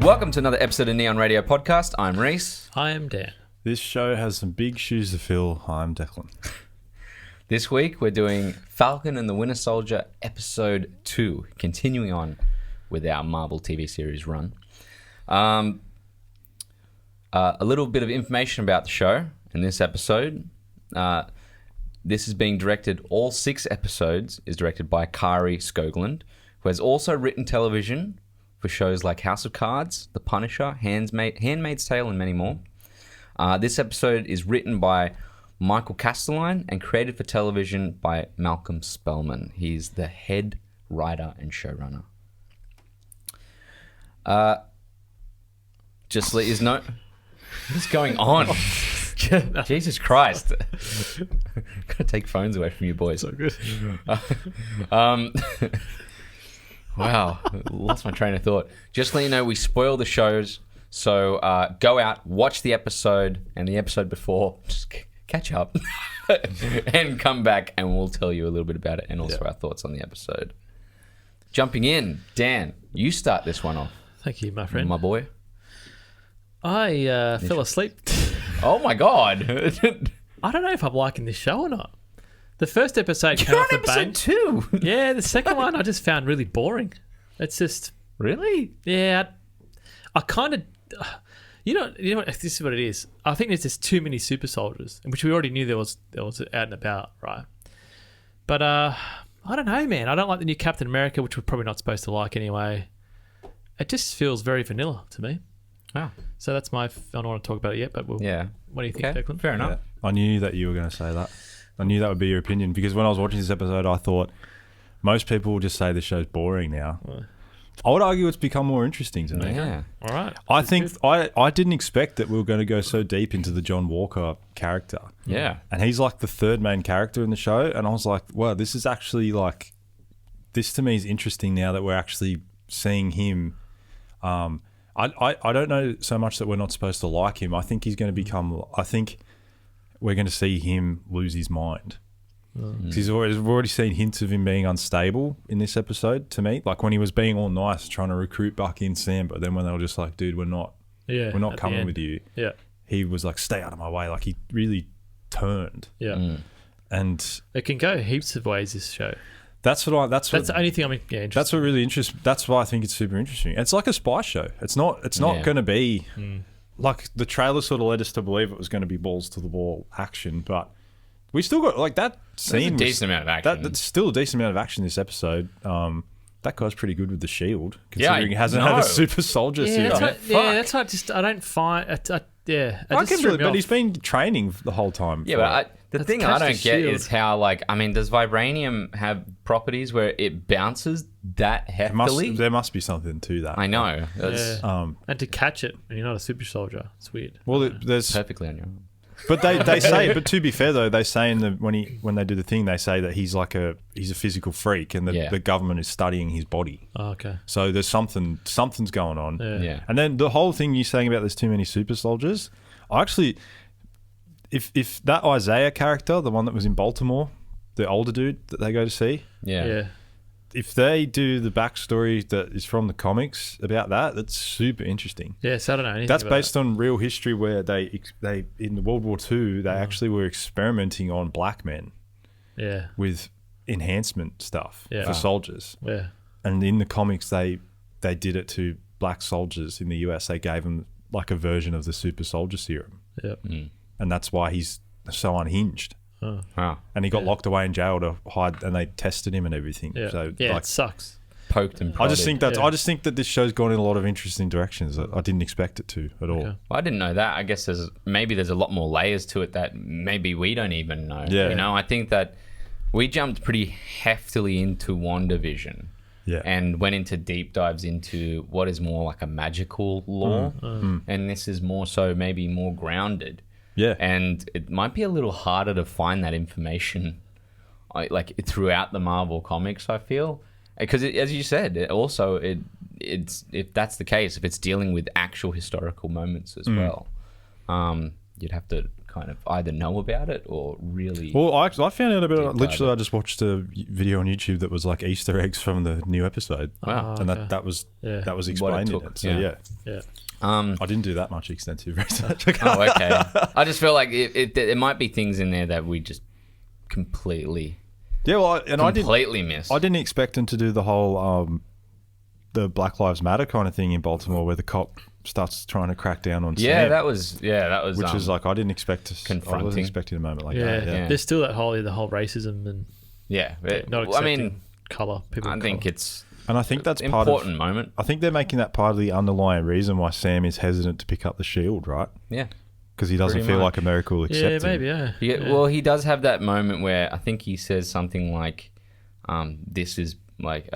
Welcome to another episode of Neon Radio Podcast. I'm Reece. I am Dan. This show has some big shoes to fill. I'm Declan. This week we're doing Falcon and the Winter Soldier Episode 2, continuing on with our Marvel TV series run. A little bit of information about the show in this episode. This is being directed, all 6 episodes is directed by Kari Skogland, who has also written television for shows like House of Cards, The Punisher, Handmaid's Tale, and many more. This episode is written by Michael Castelline and created for television by Malcolm Spellman. He's the head writer and showrunner. Just let you know. What's going on? Jesus Christ. Gotta take phones away from you boys. So good. Wow, lost my train of thought. Just let you know, we spoil the shows, so go out, watch the episode and the episode before, just catch up, and come back, and we'll tell you a little bit about it and also our thoughts on the episode. Jumping in, Dan, you start this one off. Thank you, my friend. My boy. I fell asleep. Oh my God. I don't know if I'm liking this show or not. The first episode came You're off on the bang. episode 2. Yeah, the second one I just found really boring. It's just... Really? Yeah, I kind of... You know what? This is what it is. I think there's just too many super soldiers, which we already knew there was out and about, right? But I don't know, man. I don't like the new Captain America, which we're probably not supposed to like anyway. It just feels very vanilla to me. Wow. So that's my... I don't want to talk about it yet, but we'll... Yeah. What do you think, Okay. Declan? Fair enough. Yeah. I knew that you were going to say that. I knew that would be your opinion because when I was watching this episode, I thought most people will just say the show's boring now. I would argue it's become more interesting to me. Yeah. All right. I think I didn't expect that we were going to go so deep into the John Walker character. Yeah. And he's like the third main character in the show. And I was like, wow, this is actually like, this to me is interesting now that we're actually seeing him. I don't know so much that we're not supposed to like him. I think he's going to become, I think we're going to see him lose his mind. We've already seen hints of him being unstable in this episode to me. Like when he was being all nice, trying to recruit Bucky and Sam, but then when they were just like, dude, we're not coming with you. Yeah. He was like, stay out of my way. Like he really turned. Yeah. And It can go heaps of ways, this show. that's the only thing interested. That's what really interests. That's why I think it's super interesting. It's like a spy show. It's not going to be like the trailer sort of led us to believe it was going to be balls to the wall action, but we still got like that scene. There's a decent amount of action. That's still a decent amount of action this episode. That guy's pretty good with the shield, considering he hasn't know. had a super soldier suit. That's why I don't find. I can believe, but he's been training the whole time. Yeah, but the thing I attached don't to get shield. is how, like, I mean, does vibranium have properties where it bounces that heftily? there must be something to that. I know. That's and to catch it when you're not a super soldier, it's weird. Well, there's perfectly on your own. But they say, but to be fair though, they say when they do the thing, they say that he's a physical freak, and the government is studying his body. Oh, okay. So there's something's going on. Yeah. And then the whole thing you're saying about there's too many super soldiers, I actually, if that Isaiah character, the one that was in Baltimore, the older dude that they go to see, Yeah. if they do the backstory that is from the comics about that, that's super interesting. Yeah, so I don't know anything That's about based on real history where they in the World War II, they actually were experimenting on black men with enhancement stuff for soldiers. Yeah. And in the comics, they did it to black soldiers in the US. They gave them like a version of the super soldier serum. Yep. And that's why he's so unhinged. Oh. Wow. And he got locked away in jail to hide, and they tested him and everything. Yeah. So It sucks. Poked and I prodded. just think that this show's gone in a lot of interesting directions that I didn't expect it to at all. Okay. Well, I didn't know that. I guess there's a lot more layers to it that maybe we don't even know. Yeah. You know, I think that we jumped pretty heftily into WandaVision. Yeah. And went into deep dives into what is more like a magical lore. And this is more so maybe more grounded. Yeah. And it might be a little harder to find that information like throughout the Marvel comics, I feel. Because as you said, it's if that's the case, if it's dealing with actual historical moments as well, you'd have to kind of either know about it or really. Well, I found out about it. Deep Literally, dive I just watched a video on YouTube that was like Easter eggs from the new episode. Wow. And okay. that was Yeah. explained in took, it. So yeah. yeah. Yeah. I didn't do that much extensive research. Oh, okay. I just feel like there might be things in there that we just completely Yeah, well, completely missed. I didn't expect him to do the whole the Black Lives Matter kind of thing in Baltimore, where the cop starts trying to crack down on Yeah, Sam, that was which is like I didn't expect to. I confronting. wasn't expecting a moment like Yeah. that. Yeah. There's still the whole racism and yeah. not I accepting mean, colour. People. I of think colour. it's And I think that's an part of. important moment. I think they're making that part of the underlying reason why Sam is hesitant to pick up the shield, right? Yeah. Because he doesn't Pretty feel much. like America will accept Yeah, him. maybe. Yeah. Yeah. Well, he does have that moment where I think he says something like, "This is like."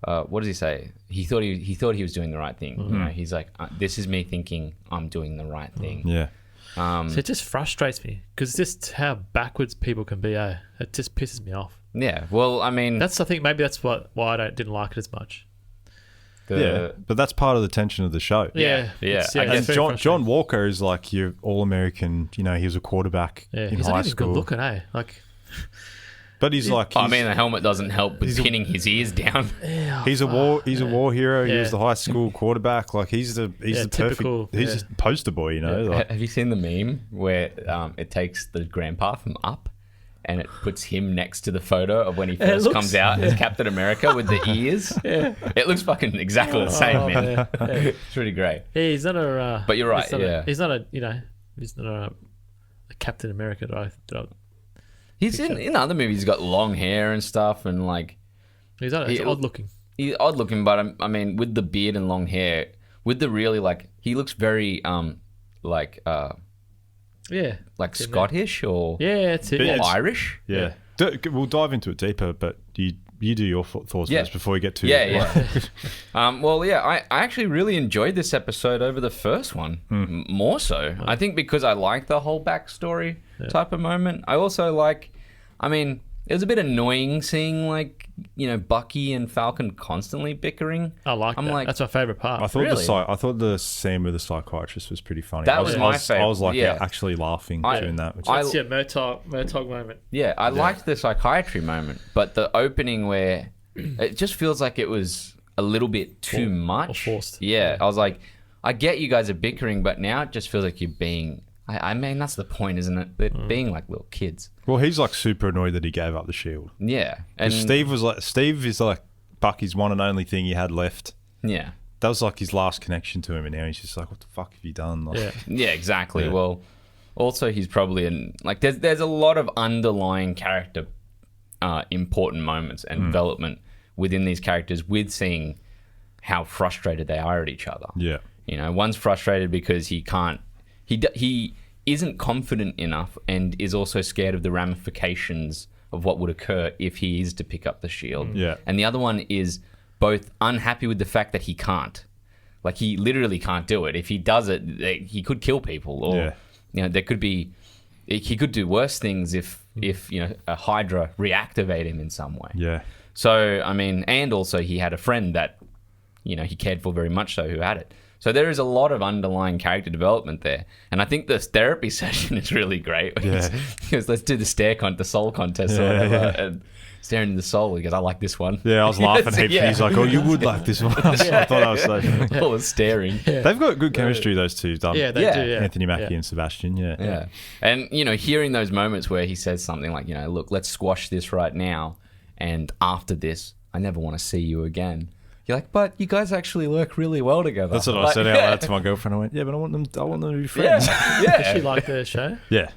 What does he say? He thought he was doing the right thing. You know, he's like, "This is me thinking I'm doing the right thing." Yeah. So it just frustrates me because just how backwards people can be. It just pisses me off. Yeah. Well, I mean, I think maybe that's why I didn't like it as much. Yeah, but that's part of the tension of the show. Yeah. It's- I it's And very John frustrating. Walker is like your all-American. You know, he was a quarterback Yeah, in he's high not even school. good looking, Like, But he's like, I mean, the helmet doesn't help with pinning his ears down. he's a war hero. He was Yeah. the high school quarterback. Like he's the typical, perfect. He's a poster boy. You know, like, Have you seen the meme where it takes the grandpa from Up and it puts him next to the photo of when he first looks- comes out as Captain America with the ears? It looks fucking exactly the same, man. It's really great. yeah, he's not a. But you're right, he's not yeah. he's not a. He's not a Captain America. He's in other movies. He's got long hair and stuff, and like He's not. It's He- odd looking. he's odd looking. But I mean, with the beard and long hair, with the really like, he looks very like Yeah. Scottish or Yeah, it's it. But Yeah. it's- Irish. yeah. We'll dive into it deeper, but you do your thoughts Yeah. first before we get to Yeah. Well, yeah, I actually really enjoyed this episode over the first one. More so. I think because I like the whole backstory type of moment. I also like, I mean, it was a bit annoying seeing Bucky and Falcon constantly bickering. I like I'm that. like- That's my favorite part. I thought Really? I thought the scene with the psychiatrist was pretty funny. That I was I my I favourite, was like yeah. actually laughing I- during that. Which I- That's your Murtaugh moment. Yeah, I liked the psychiatry moment, but the opening where it just feels like it was a little bit too much. or forced. Yeah, I was like, I get you guys are bickering, but now it just feels like you're being. I mean, that's the point, isn't it? They're being like little kids. well, he's like super annoyed that he gave up the shield. Yeah, and 'Cause Steve is like Bucky's one and only thing he had left. yeah, That was like his last connection to him, and now he's just like, "What the fuck have you done?" Like, Yeah. yeah, exactly. Yeah. Well, also he's probably there's a lot of underlying character important moments and development within these characters with seeing how frustrated they are at each other. yeah, One's frustrated because he isn't confident enough and is also scared of the ramifications of what would occur if he is to pick up the shield. Yeah. And the other one is both unhappy with the fact that he can't. Like, he literally can't do it. If he does it, he could kill people, or there could be. He could do worse things if a Hydra reactivate him in some way. yeah. So, I mean, and also he had a friend that, he cared for very much so who had it. So there is a lot of underlying character development there. And I think the therapy session is really great. Yeah. He goes, let's do the the soul contest or Yeah, whatever. yeah. And staring in the soul, he goes, I like this one. Yeah, I was laughing heaps. Yeah. He's like, "Oh, you would like this one." I thought that was so funny. All the staring. They've got good chemistry, those two. Yeah, they Yeah. do. Yeah. Anthony Mackie Yeah. and Sebastian. Yeah, Yeah. And, hearing those moments where he says something like, look, let's squash this right now. And after this, I never want to see you again. You're like, but you guys actually work really well together. That's what I Like, said out loud to my girlfriend. I went, "Yeah, but I want them to be friends." Yeah. Does Yeah. she like the show? yeah.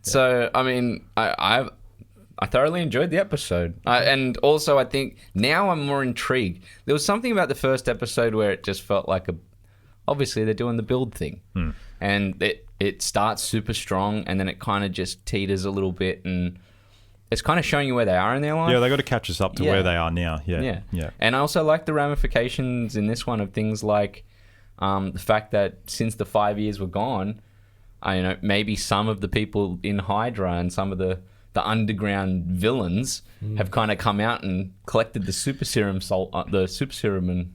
So, I mean, I thoroughly enjoyed the episode. And also, I think now I'm more intrigued. There was something about the first episode where it just felt like obviously they're doing the build thing. And it starts super strong and then it kind of just teeters a little bit and it's kind of showing you where they are in their life. Yeah, they got to catch us up to Yeah. where they are now. Yeah. Yeah. And I also like the ramifications in this one of things like the fact that since the 5 years were gone, maybe some of the people in Hydra and some of the underground villains have kind of come out and collected the super serum and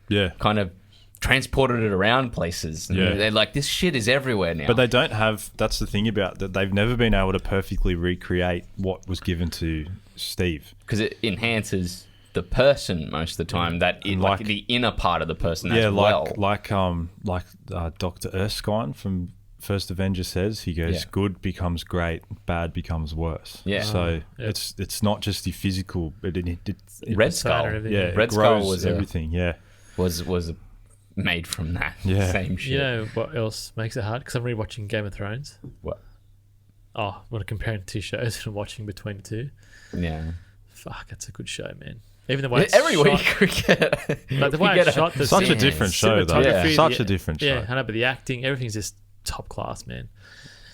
Yeah. kind of transported it around places. And Yeah. they're like, this shit is everywhere now. But they don't have. That's the thing about that. They've never been able to perfectly recreate what was given to Steve. Because it enhances the person most of the time. Like the inner part of the person as well. like Dr. Erskine from First Avenger says. He goes, Yeah. good becomes great, bad becomes worse. Yeah. So Yeah. it's not just the physical. It Red Skull. everything. yeah, Red it Skull grows was everything. Yeah. was made from that same shit. You know what else makes it hard? Because I'm rewatching Game of Thrones. What? Oh, when I'm comparing two shows and I'm watching between the two. Yeah. Fuck, it's a good show, man. Even the way it's Every shot, week we get like the way it's shot, the Such a cin- different show, though. cinematography, Such the- a different show. Yeah, I know, but the acting, everything's just top class, man.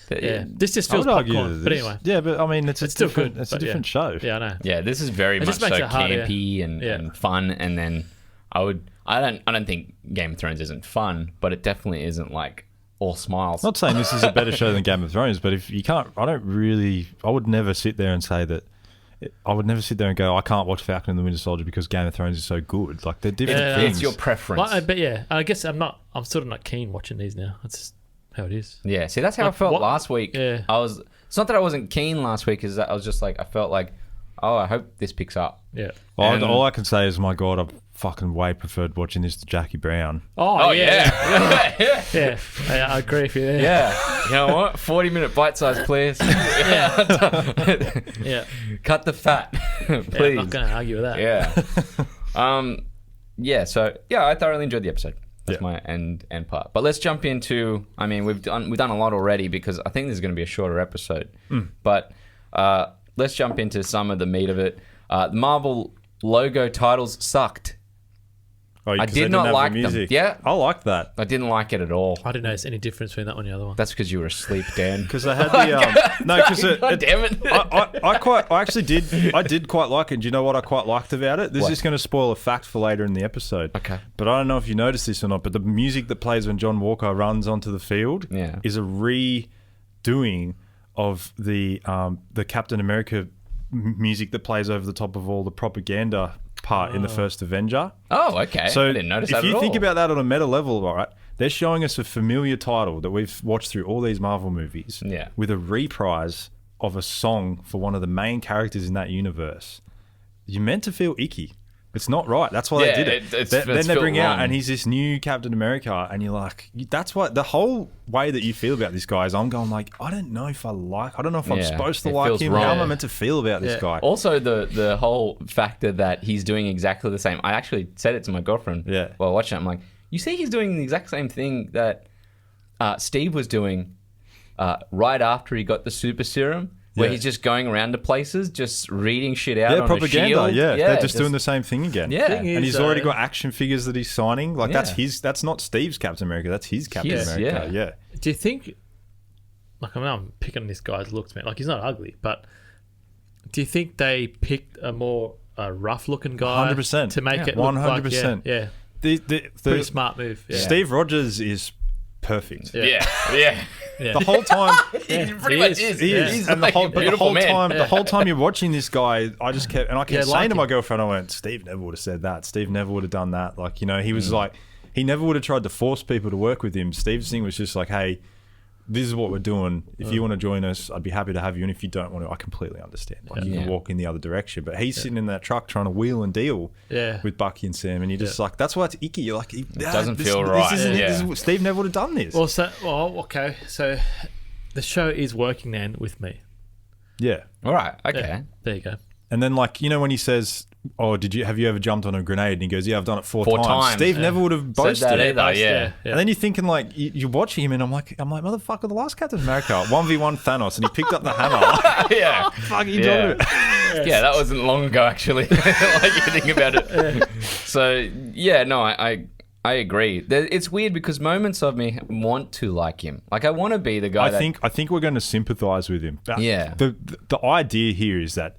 Yeah, Yeah. this just I feels would argue popcorn. that But this- anyway, Yeah, but I mean, it's still different. good, It's a but different show. yeah, I know. Yeah, this is very It much just so makes it hard, yeah. campy and fun. And then I don't think Game of Thrones isn't fun, but it definitely isn't like all smiles. Not saying this is a better show than Game of Thrones, but if you can't, I would never sit there and say that. I would never sit there and go, I can't watch Falcon and the Winter Soldier because Game of Thrones is so good. Like they're different Yeah, things. It's your preference. But yeah, I guess I'm sort of not keen watching these now. That's just how it is. Yeah, see, that's how Like, I felt what- last week. Yeah. It's not that I wasn't keen last week, is that I was just like, I felt like, oh, I hope this picks up. Yeah. And- All I can say is, my God, I fucking way preferred watching this to Jackie Brown. Oh, yeah. yeah. Yeah, I agree with you there. Yeah. You know what? 40-minute bite size, please. Yeah. Cut the fat, Yeah, I'm please. not going to argue with that. Yeah. Yeah, so yeah, I thoroughly enjoyed the episode. That's Yeah. my end part. But let's jump into, I mean, we've done a lot already because I think this is going to be a shorter episode. But let's jump into some of the meat of it. The Marvel logo titles sucked. Oh, I 'cause did they not didn't have like the them. music. Yeah. I like that. I didn't like it at all. I didn't notice any difference between that one and the other one. That's because you were asleep, Dan. Because they had the no, because God damn it. I did quite like it. Do you know what I quite liked about it? This What? is going to spoil a fact for later in the episode. Okay. But I don't know if you noticed this or not, but the music that plays when John Walker runs onto the field Yeah. is a redoing of the Captain America music that plays over the top of all the propaganda part in the first Avenger. Oh, okay. So I didn't notice if that you at all. think about that on a meta level, all right, they're showing us a familiar title that we've watched through all these Marvel movies Yeah. with a reprise of a song for one of the main characters in that universe. You're meant to feel icky. It's not right. That's why Yeah, they did it. it's then they felt bring out, wrong. and he's this new Captain America, and you're like, that's what the whole way that you feel about this guy is. I'm going like, I don't know if I'm Yeah, supposed to it like feels him. wrong. How am I meant to feel about this Yeah. guy? Also, the whole factor that he's doing exactly the same. I actually said it to my girlfriend Yeah. while watching it. I'm like, you see, he's doing the exact same thing that Steve was doing right after he got the super serum, where Yeah. he's just going around to places, just reading shit out Yeah, on propaganda. a shield. Yeah, they're just doing the same thing again. Yeah. Thing And is, he's already got action figures that he's signing. Like Yeah. that's not Steve's Captain America. That's his Captain His, America. yeah. Yeah. Do you think, like, I mean, I'm picking on this guy's looks, man. Like, he's not ugly, but do you think they picked a more rough-looking guy 100%. to make Yeah. it look 100%. like, yeah, The pretty smart move. Yeah. Steve Rogers is perfect. Yeah, yeah. Yeah. The whole time He pretty he much is. is. he is, He's and like the a beautiful whole man. time, the whole time you're watching this guy, I kept Yeah, saying like to my him. girlfriend, I went, Steve never would have said that. Steve never would have done that. Like, you know, he Mm. was like, he never would have tried to force people to work with him. Steve's thing was just like, hey, this is what we're doing. If you want to join us, I'd be happy to have you. And if you don't want to, I completely understand. Like, you Yeah. can walk in the other direction. But he's sitting in that truck trying to wheel and deal Yeah. with Bucky and Sam, and you're just like, that's why it's icky. You're like, it doesn't feel right. Yeah. Steve never would have done this. Okay, so the show is working then with me. Yeah. All right, okay. Yeah, there you go. And then, like, you know, when he says, "Oh, have you ever jumped on a grenade?" and he goes, "Yeah, I've done it four Four times." times, Steve yeah. never would have boasted. that either. Yeah. And then you're thinking, like, you're watching him, and I'm like, motherfucker, the last Captain America, 1v1 Thanos, and he picked up the hammer. Yeah. Fuck, you Yeah. talking about? Yeah, that wasn't long ago, actually. Like you think about it. So yeah, no, I agree. It's weird because moments of me want to like him. Like I want to be the guy. I think we're going to sympathise with him. But Yeah. The idea here is that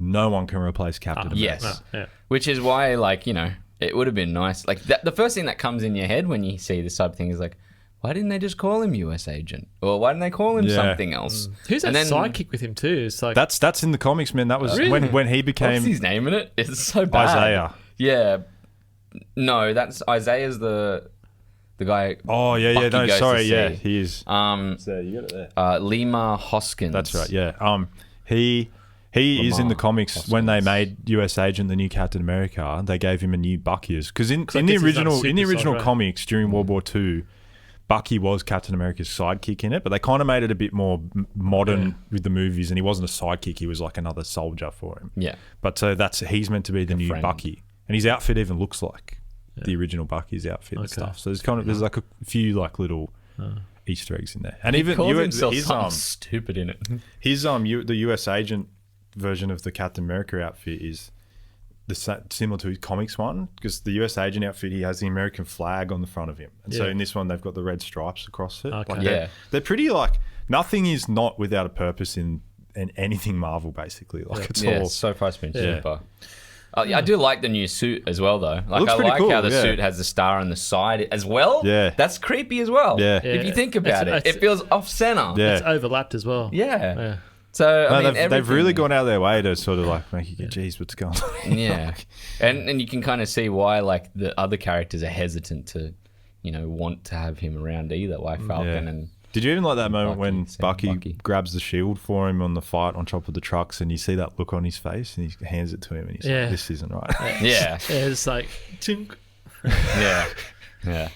no one can replace Captain America. Yes. Yeah. Which is why, like, you know, it would have been nice. Like the first thing that comes in your head when you see this type of thing is like, why didn't they just call him US Agent? Or why didn't they call him Yeah. something else? Who's that And then- sidekick with him too? It's like That's in the comics, man. That was Really? when he What's became his name in it? It's so bad. Isaiah. Yeah. No, that's Isaiah's the The guy. Oh yeah, Bucky no, goes sorry, to yeah, see. he is. So you got it there. Lima Hoskins. That's right. Yeah. He is in the comics Hoskins. when they made US Agent the new Captain America. They gave him a new Bucky because in I the guess he's original not a super soldier. comics during World War II, Bucky was Captain America's sidekick in it, but they kind of made it a bit more modern with the movies, and he wasn't a sidekick; he was like another soldier for him. Yeah. But so he's meant to be the new friend. Bucky, and his outfit even looks like the original Bucky's outfit and stuff. So there's like a few like little Easter eggs in there, and He even calls his himself something stupid in it. the US Agent version of the Captain America outfit is similar to his comics one, because the US Agent outfit, he has the American flag on the front of him, and so in this one they've got the red stripes across it. Okay. Like they're pretty like nothing is not without a purpose in anything Marvel basically. Like it's all so far it's been super. I do like the new suit as well, though. Like looks I pretty like cool, how the yeah. suit has the star on the side as well. Yeah. That's creepy as well. Yeah. If you think about It's- it feels off center. Yeah. It's overlapped as well. Yeah. So I mean, they've really gone out of their way to sort of like make you go, geez, what's going on? Yeah, and you can kind of see why like the other characters are hesitant to, want to have him around either. Why Falcon and Did you even like that moment when Bucky Bucky. grabs the shield for him on the fight on top of the trucks, and you see that look on his face, and he hands it to him, and he's like, "This isn't right." yeah, It's like, tink. yeah.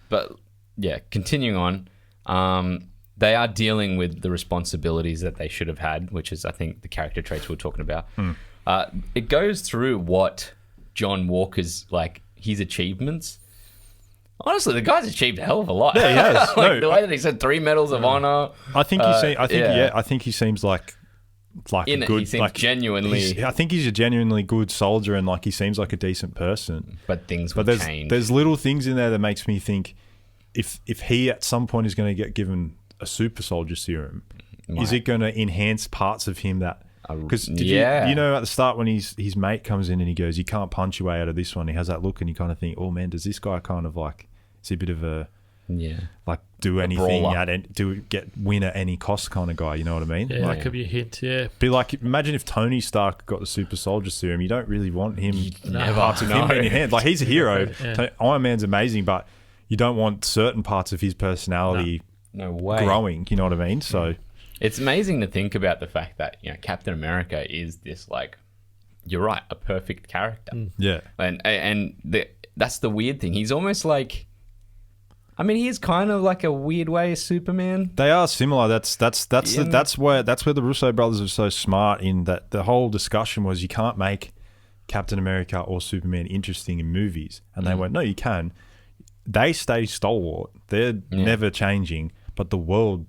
But yeah, continuing on, they are dealing with the responsibilities that they should have had, which is, I think, the character traits we're talking about. It goes through what John Walker's, like, his achievements. Honestly, the guy's achieved a hell of a lot. Yeah, he has. Like, the way that he's had 3 medals of honor. I think he seems like a good. He seems like, genuinely. I think he's a genuinely good soldier, and like he seems like a decent person. But things will change. There's little things in there that makes me think if he at some point is going to get given a super soldier serum, is it going to enhance parts of him that? Because you know at the start when his mate comes in and he goes, you can't punch your way out of this one. He has that look and you kind of think, oh man, does this guy kind of like, is he a bit of a like do anything win at any cost kind of guy? You know what I mean? Yeah, like, that could be a hint. Yeah, be like, imagine if Tony Stark got the super soldier serum. You don't really want him Never. parts of him in your hand. Like he's a hero. Yeah. Iron Man's amazing, but you don't want certain parts of his personality No way. growing. You know what I mean? So. It's amazing to think about the fact that Captain America is this, like, you're right, a perfect character. Yeah, and that's the weird thing. He's almost like, I mean, he is kind of like a weird way Superman. they are similar. That's where the Russo brothers are so smart in that. The whole discussion was you can't make Captain America or Superman interesting in movies, and they went, no, you can. They stay stalwart. They're never changing, but the world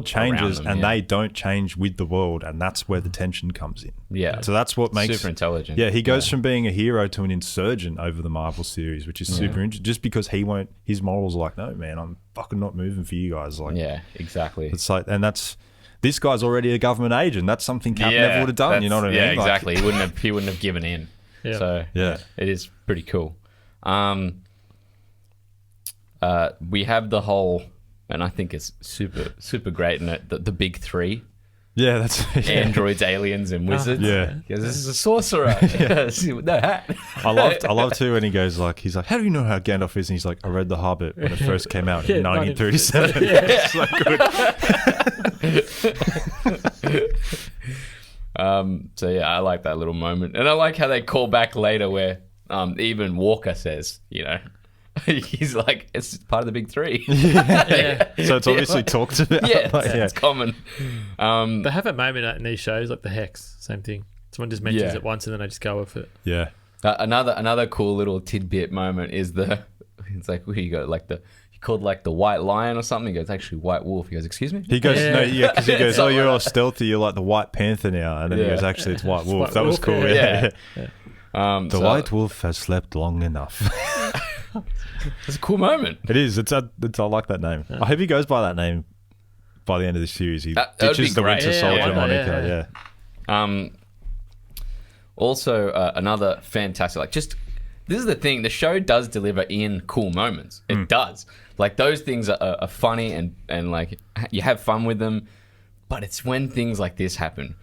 changes them, and they don't change with the world, and that's where the tension comes in. Yeah. So that's what makes super intelligent. Yeah, he goes from being a hero to an insurgent over the Marvel series, which is super interesting. Just because his morals are like, no man, I'm fucking not moving for you guys. Like, yeah, exactly. it's like, and this guy's already a government agent. That's something Cap never would have done. You know what I mean? Yeah, exactly. He wouldn't have given in. Yeah. So it is pretty cool. We have the whole. And I think it's super, super great in it. The big three. Yeah, that's Androids, aliens, and wizards. Yeah. Because this is a sorcerer. With no hat. I love too when he goes like, he's like, how do you know how Gandalf is? And he's like, I read The Hobbit when it first came out in 1937. It's so good. So yeah, I like that little moment. And I like how they call back later where even Walker says, he's like, it's part of the big three. So it's obviously talked about. Yeah, Like, it's common. they have a moment in these shows like the Hex, same thing. Someone just mentions it once and then they just go with it. Yeah. Another cool little tidbit moment is it's like, where you go, like he called like the White Lion or something. He goes, actually White Wolf. He goes, excuse me? He goes, because he goes, So you're all stealthy. You're like the White Panther now. And then he goes, actually, it's White Wolf. White That was Wolf, cool. yeah. The White Wolf has slept long enough. It's a cool moment. It is. I like that name. I hope he goes by that name by the end of the series. He That would ditches be the great. Winter Yeah, Soldier why not? moniker. Yeah. Also, another fantastic, like, just, this is the thing, the show does deliver in cool moments. It does. Like, those things are funny and like, you have fun with them, but it's when things like this happen.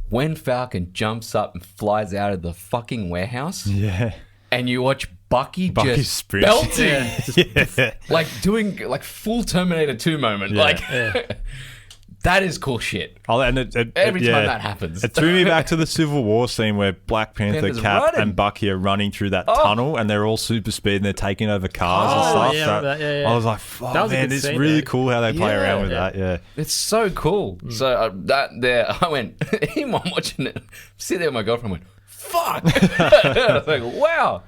When Falcon jumps up and flies out of the fucking warehouse Yeah. and you watch Bucky's just sprint. belting, Yeah. like doing like full Terminator 2 moment. Yeah. Like that is cool shit. And Every time that happens. It threw me back to the Civil War scene where Black Panther, Panther's Cap, running. and Bucky are running through that tunnel, and they're all super speed and they're taking over cars and stuff. yeah, I remember that. Yeah, yeah. I was like, "Fuck, That was a man, good it's scene, really though. cool how they play around with Yeah. that." Yeah, It's so cool. So I went, him, I'm watching it. Sitting there with my girlfriend, went, fuck. I was like, wow.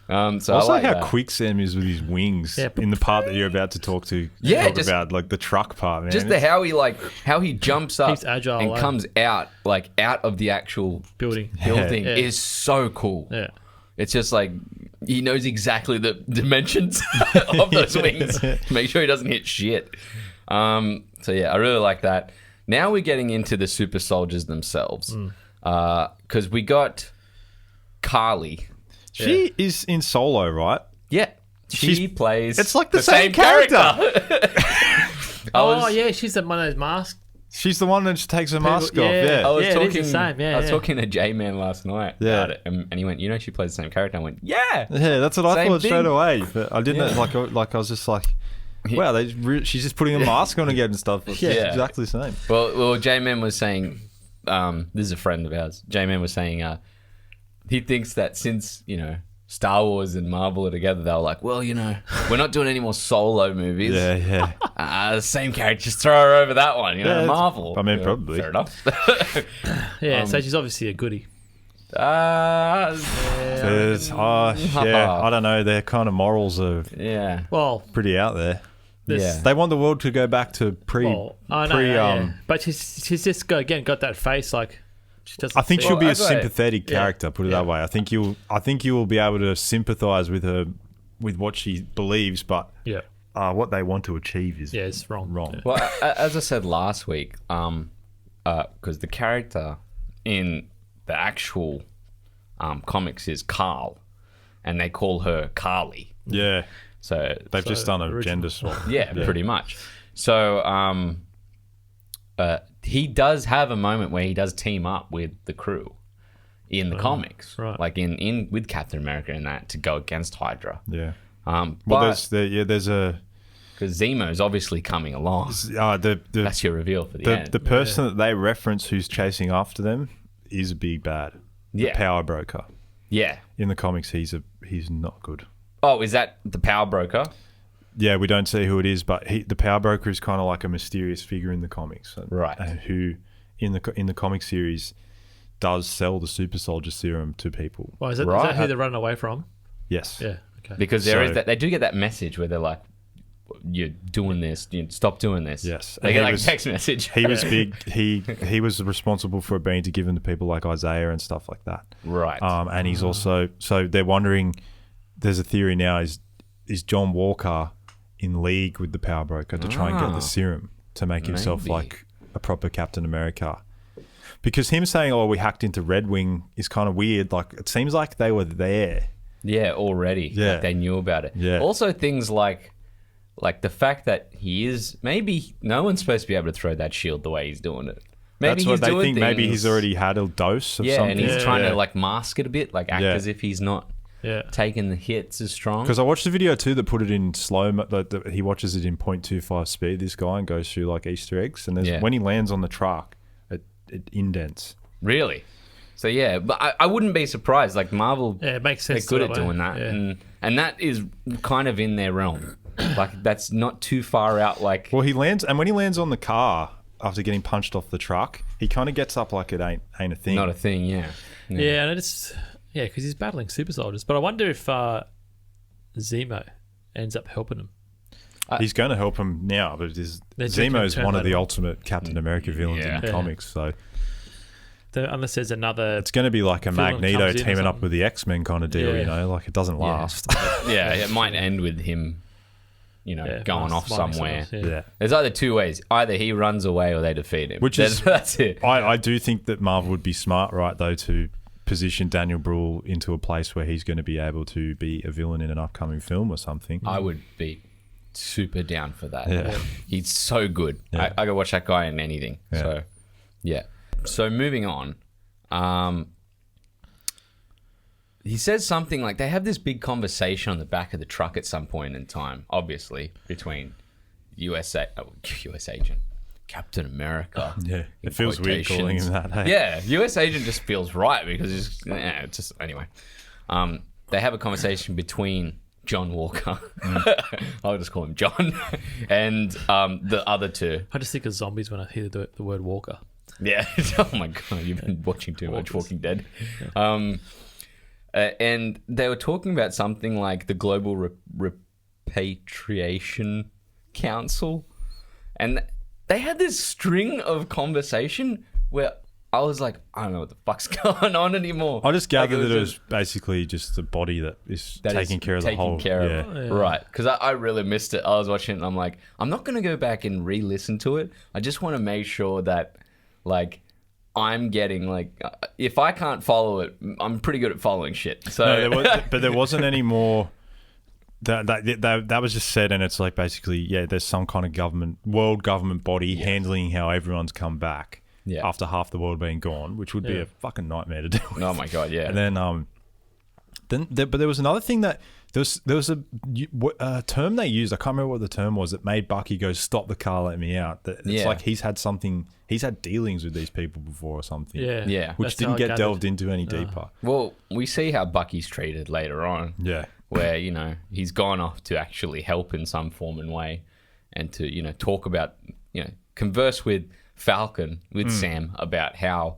So also I like how that. quick Sam is with his wings Yeah. in the part that you're about to talk just- about, like the truck part, man. Just how he jumps up He's agile, and like. comes out of the actual Building. building Yeah. is so cool. Yeah. It's just like he knows exactly the dimensions of those wings. Make sure he doesn't hit shit. So yeah, I really like that. Now we're getting into the super soldiers themselves. Because we got Carly. She is in Solo, right? Yeah. She plays It's like the same character. Yeah, she's the one of those masks. She's the one that just takes her mask off. yeah. Yeah. I was Yeah, it is talking. the same. Yeah, I was yeah. talking to J-Man last night Yeah. about it, and he went, "She plays the same character." I went, "Yeah, Yeah, that's what I Same thought straight thing. away. But I didn't like I was just like, wow, she's just putting a mask on again and stuff. It's Yeah. exactly the same. Well, J-Man was saying, this is a friend of ours. J-Man was saying, he thinks that since Star Wars and Marvel are together, they were like, well, we're not doing any more solo movies. Yeah, yeah. The same character, just throw her over that one. Yeah, Marvel. I mean, probably. Fair enough. Yeah, so she's obviously a goodie. I don't know. Their kind of morals are Yeah. Well, pretty out there. Yeah. They want the world to go back to I know, yeah. But she's just got that face like she doesn't. I think see she'll it. be a I got it. sympathetic character. Put it that way. I think you will be able to sympathise with her, with what she believes, but Yeah, what they want to achieve is it's wrong. wrong. Yeah. Well, as I said last week, because the character in the actual comics is Carl, and they call her Carly. Yeah, So they've just done a original. gender swap. yeah, pretty much. So he does have a moment where he does team up with the crew in the comics, right. like in with Captain America and that to go against Hydra. Yeah. Well, Well, there's a because Zemo's obviously coming along. the That's your reveal for the end. the person that they reference who's chasing after them is a big bad. The Yeah. power broker. Yeah. In the comics, he's not good. Oh, is that the power broker? Yeah, we don't see who it is, but the power broker is kind of like a mysterious figure in the comics, Right. Who in the comic series does sell the super soldier serum to people. Well, is that Right. who they're running away from? Yes. Yeah. Okay. Because there is So- that they do get that message where they're like, "You're doing this. Stop doing this." Yes. They And get he like was- a text message. He was big. He was responsible for it being to given to people like Isaiah and stuff like that. Right. And he's also, so they're wondering. There's a theory now: is John Walker in league with the power broker to try and get the serum to make himself Maybe. like a proper Captain America? Because him saying, "Oh, we hacked into Red Wing," is kind of weird. Like it seems like they were there. Yeah, already. Yeah. Like they knew about it. Yeah. Also, things like the fact that he is maybe no one's supposed to be able to throw that shield the way he's doing it. Maybe That's he's what they doing think. Maybe things- he's already had a dose of yeah, something. and he's trying Yeah. to like mask it a bit, like act Yeah. as if he's not Yeah. taking the hits as strong. Because I watched the video too that put it in slow. He watches it in 0.25 speed. This guy and goes through like Easter eggs, and Yeah. when he lands on the truck, it indents. Really? So yeah, but I wouldn't be surprised. Like Marvel, Yeah, it makes sense. they're good to at that way. doing that, Yeah. and that is kind of in their realm. Like that's not too far out. Like Well, he lands, and when he lands on the car after getting punched off the truck, he kind of gets up like it ain't a thing. not a thing. Yeah. Yeah, and it's because he's battling super soldiers. But I wonder if Zemo ends up helping him. He's going to help him now, but There's Zemo's turn one of later the on. ultimate Captain America villains in the Yeah. comics, so Unless there's another. it's going to be like a Villain Magneto comes in or teaming up something. with the X-Men kind of deal, Yeah. you know, like it doesn't last. Yeah, it might end with him, going off somewhere. Yeah. There's either two ways: either he runs away or they defeat him. Which is- that's it. I do think that Marvel would be smart, right, though, to position Daniel Bruhl into a place where he's going to be able to be a villain in an upcoming film or something. I would be super down for that. Yeah. He's so good. Yeah. I could watch that guy in anything. Yeah. So, yeah. So moving on. he says something like they have this big conversation on the back of the truck at some point in time, obviously, between US agent, Captain America. Yeah, it feels weird calling him that. Hey? Yeah, US agent just feels right because it's just anyway. They have a conversation between John Walker, I'll just call him John, and the other two. I just think of zombies when I hear the word Walker. Yeah. Oh my god, you've been watching too much Walking Dead. And they were talking about something like the Global Repatriation Council, and they had this string of conversation where I was like, I don't know what the fuck's going on anymore. I just gathered that it was basically just the body that is taking care of the whole. Right. Because I really missed it. I was watching it and I'm like, I'm not going to go back and re-listen to it. I just want to make sure that, like, I'm getting, like, if I can't follow it, I'm pretty good at following shit. So, but there wasn't any more. That was just said, and it's like basically, there's some kind of world government body handling how everyone's come back. Yeah. After half the world being gone, which would be a fucking nightmare to deal with. Oh my god, yeah. And then but there was another thing that there was a term they used. I can't remember what the term was that made Bucky go, "Stop the car, let me out." It's like he's had dealings with these people before or something. Yeah. Which didn't get delved into any deeper. Well, we see how Bucky's treated later on. Yeah. Where, he's gone off to actually help in some form and way, and to, talk about, converse with Falcon, with Sam, about how,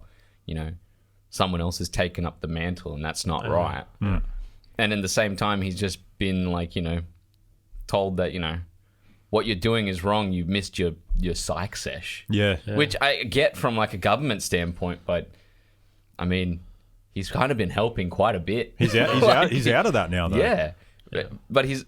someone else has taken up the mantle and that's not right. And in the same time, he's just been like, told that, what you're doing is wrong. You've missed your psych sesh. Yeah. Which I get from like a government standpoint, but I mean, he's kind of been helping quite a bit. He's out. He's out of that now, though. Yeah. But he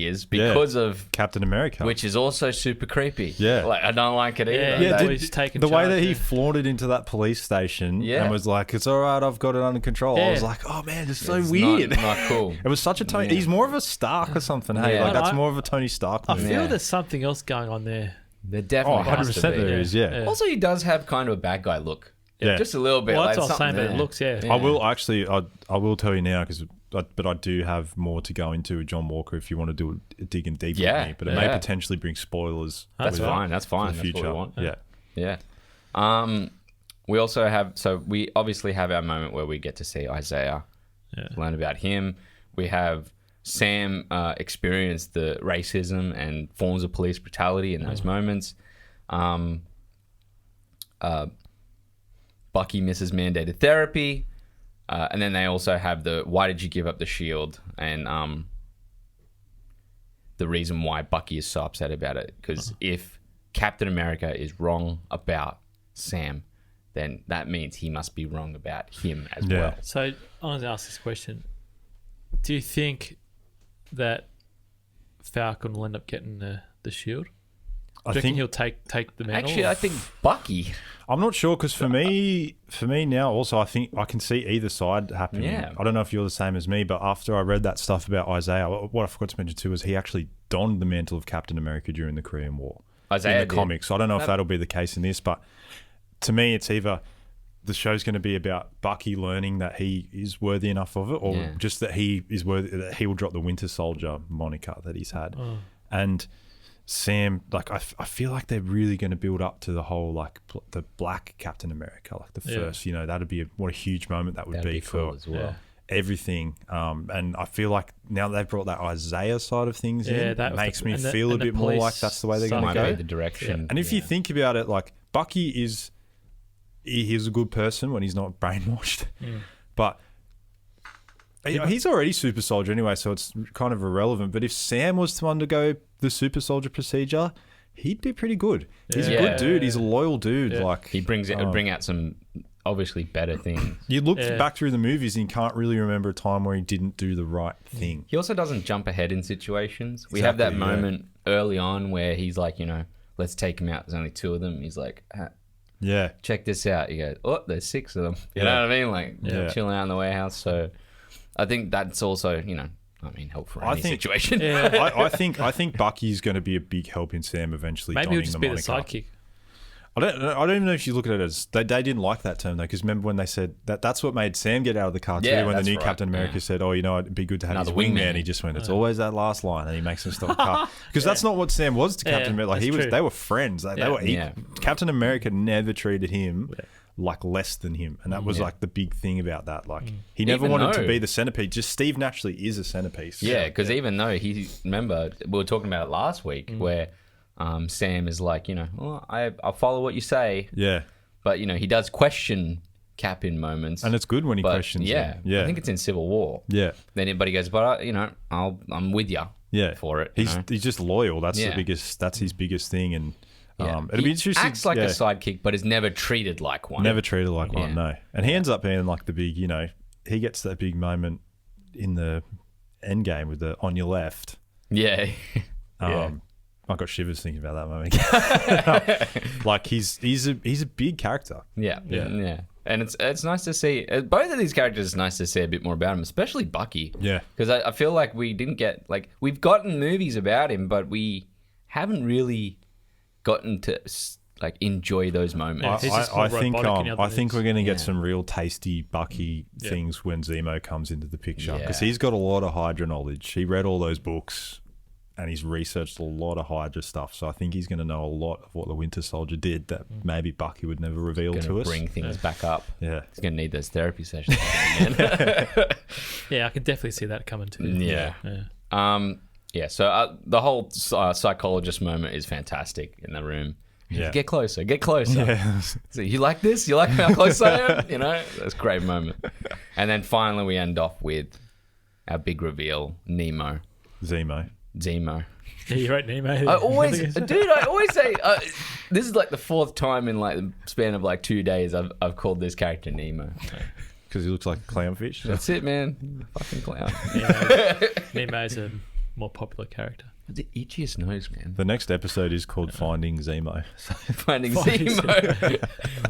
is because of Captain America, which is also super creepy. Yeah, like I don't like it either. He's taking the way that he flaunted into that police station and was like, "It's all right, I've got it under control." I was like, "Oh man, it's so weird." Not cool. It was such a Tony. He's more of a Stark or something. Hey, like that's more of a Tony Stark. I feel there's something else going on there. There definitely 100% there is. Yeah. Also, he does have kind of a bad guy look. Yeah, just a little bit. Well, like that's what I'm saying. But it looks, I will actually. I will tell you now but I do have more to go into with John Walker if you want to do a digging deeper with me. But it may potentially bring spoilers. That's fine. That's fine. For the future. That's what we want. Yeah. We also have. So we obviously have our moment where we get to see Isaiah, learn about him. We have Sam experience the racism and forms of police brutality in those moments. Bucky misses mandated therapy. And then they also have the why did you give up the shield, and the reason why Bucky is so upset about it. Because if Captain America is wrong about Sam, then that means he must be wrong about him as well. So I want to ask this question. Do you think that Falcon will end up getting the shield? I think he'll take the mantle. Actually, I think Bucky. I'm not sure because for me now, also I think I can see either side happening. Yeah. I don't know if you're the same as me, but after I read that stuff about Isaiah, what I forgot to mention too was he actually donned the mantle of Captain America during the Korean War Isaiah in the comics. So I don't know if that'll be the case in this, but to me, it's either the show's going to be about Bucky learning that he is worthy enough of it, or just that he is worthy, that he will drop the Winter Soldier moniker that he's had, and Sam, like I feel like they're really going to build up to the whole like the Black Captain America, like the first. That'd be what a huge moment that would be cool for as well. Everything. And I feel like now they've brought that Isaiah side of things in, that it makes me feel a bit more like that's the way they're going to go. The direction. Yeah. And if you think about it, like Bucky he's a good person when he's not brainwashed, but. He's already super soldier anyway, so it's kind of irrelevant. But if Sam was to undergo the super soldier procedure, he'd be pretty good. He's a good dude. He's a loyal dude. Yeah. Like he bring out some obviously better things. You look back through the movies and you can't really remember a time where he didn't do the right thing. He also doesn't jump ahead in situations. We have that moment early on where he's like, let's take him out. There's only 2 of them. He's like, check this out. You go, oh, there's 6 of them. You know what I mean? Like chilling out in the warehouse. So. I think that's also, helpful for any situation. I think Bucky's going to be a big help in Sam eventually. Maybe he'll just be the sidekick. I don't even know if you look at it as they didn't like that term though, because remember when they said that's what made Sam get out of the car too, Yeah, when the that's new right. Captain America Yeah. said, "Oh, you know, it'd be good to have Another his wingman." wingman. He just went, "It's always that last line," and he makes him stop the car because that's not what Sam was to Captain America. Like that's true. they were friends. They were equal. Yeah. Captain America never treated him like less than him, and that was Yeah. like the big thing about that. Like he never Even wanted to though- be the centerpiece. Just Steve naturally is a centerpiece. Yeah, because even though remember, we were talking about it last week where Sam is like, well, I'll follow what you say. yeah, But, he does question Cap in moments. and it's good when he but, questions. yeah, him. Yeah, I think it's in Civil War. yeah. Then everybody goes, but, I'm with you Yeah, for it. He's just loyal. That's Yeah. the biggest. That's his biggest thing, and Yeah. it'll He be interesting. acts like a sidekick, but is never treated like one. Never treated like one. Yeah. No, and he ends up being like the big. He gets that big moment in the end game with the on your left. Yeah. Yeah. I got shivers thinking about that moment. Like he's a big character. Yeah. And it's nice to see both of these characters. It's nice to see a bit more about him, especially Bucky. Yeah. because I feel like we didn't get we've gotten movies about him, but we haven't really gotten to enjoy those moments. He's just I quite think robotic in other I think movies. we're going to get Yeah. some real tasty Bucky things when Zemo comes into the picture because Yeah. he's got a lot of Hydra knowledge. He read all those books. And he's researched a lot of Hydra stuff, so I think he's going to know a lot of what the Winter Soldier did that maybe Bucky would never reveal Gonna to us. bring things back up. Yeah, He's gonna need those therapy sessions again. Yeah, I can definitely see that coming too. Yeah. Yeah. So the whole psychologist moment is fantastic in the room. Yeah. Get closer. yeah. So you like this? You like how close I am? That's a great moment. And then finally we end off with our big reveal, Zemo. Zemo. Yeah, you're right, Nemo. I always say this is like the fourth time in the span of 2 days I've called this character Nemo. Because he looks like a clownfish. That's it, man. Fucking clown. Nemo's a more popular character. The itchiest nose, man. The next episode is called Finding Zemo. Finding Zemo.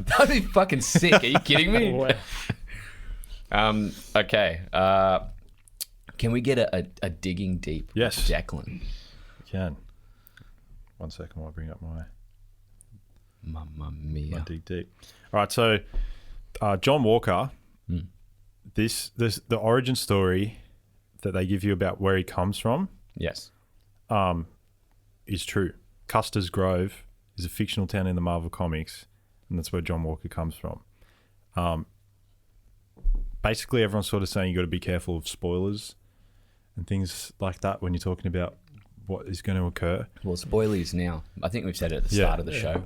That'd be fucking sick. Are you kidding me? Wow. Okay. Can we get a digging deep? Yes. With Declan. Can. 1 second while I bring up my Mamma mia. dig deep. All right, so John Walker, the origin story that they give you about where he comes from Yes. is true. Custer's Grove is a fictional town in the Marvel Comics, and that's where John Walker comes from. Basically, everyone's sort of saying you got to be careful of spoilers and things like that when you're talking about what is going to occur. Well, spoilies now. I think we've said it at the start of the show.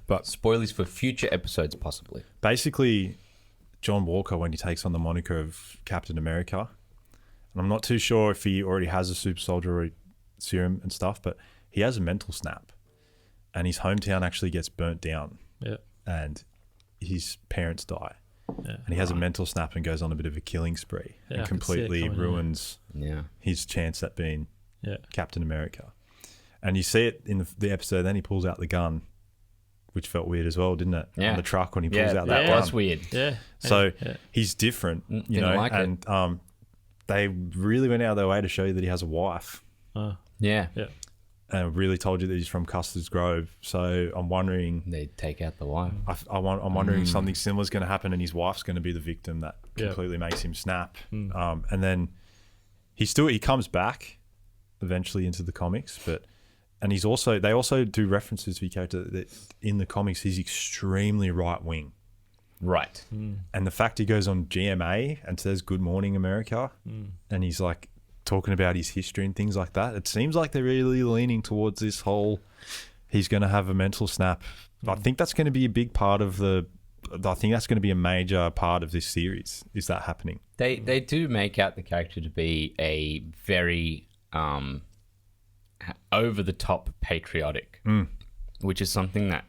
But Spoilers for future episodes, possibly. basically, John Walker, when he takes on the moniker of Captain America, and I'm not too sure if he already has a super soldier serum and stuff, but he has a mental snap, and his hometown actually gets burnt down, Yeah. and his parents die, Yeah. and he has a mental snap and goes on a bit of a killing spree Yeah, I and can see it completely coming, ruins Yeah. his chance at being Yeah. Captain America. And you see it in the episode. Then he pulls out the gun, which felt weird as well, didn't it? Yeah. On the truck when he pulls out that that gun. was weird. Yeah. So Yeah. he's different, you Didn't know, like it. and they really went out of their way to show you that he has a wife, Yeah. Yeah. and really told you that he's from Custer's Grove. So I'm wondering, They take out the wife. I'm wondering if something similar is going to happen, and his wife's going to be the victim that Yeah. completely makes him snap. And then he comes back eventually into the comics, and they also do references to his character that in the comics he's extremely right wing. Right. And the fact he goes on GMA and says "Good morning, America," and he's like talking about his history and things like that, it seems like they're really leaning towards this whole he's going to have a mental snap. I think that's going to be a big part of I think that's going to be a major part of this series. Is that happening? They do make out the character to be a very over the top patriotic, which is something that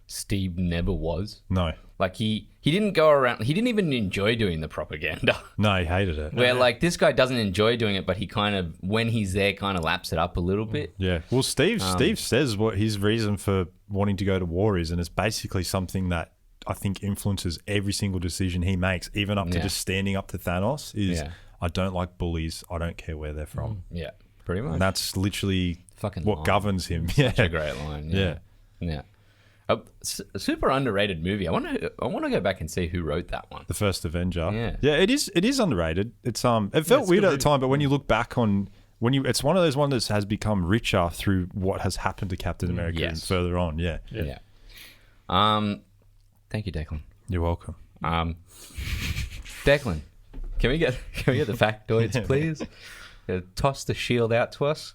Steve never was. No, Like he didn't go around. He didn't even enjoy doing the propaganda. no, he hated it. Where this guy doesn't enjoy doing it, but he kind of, when he's there, kind of laps it up a little bit. Yeah. Well, Steve says what his reason for wanting to go to war is, and it's basically something that I think influences every single decision he makes, even up to Yeah. just standing up to Thanos. Is Yeah. I don't like bullies. I don't care where they're from. Yeah, pretty much. And that's literally Fucking what line. governs him. Yeah. Such a great line. Yeah. Yeah. Super underrated movie. I want to go back and see who wrote that one. The first Avenger. Yeah. It is underrated. It felt weird at the time, but when you look back on it's one of those ones that has become richer through what has happened to Captain America and further on. Yeah. Thank you, Declan. You're welcome. Declan, can we get the factoids, please? Toss the shield out to us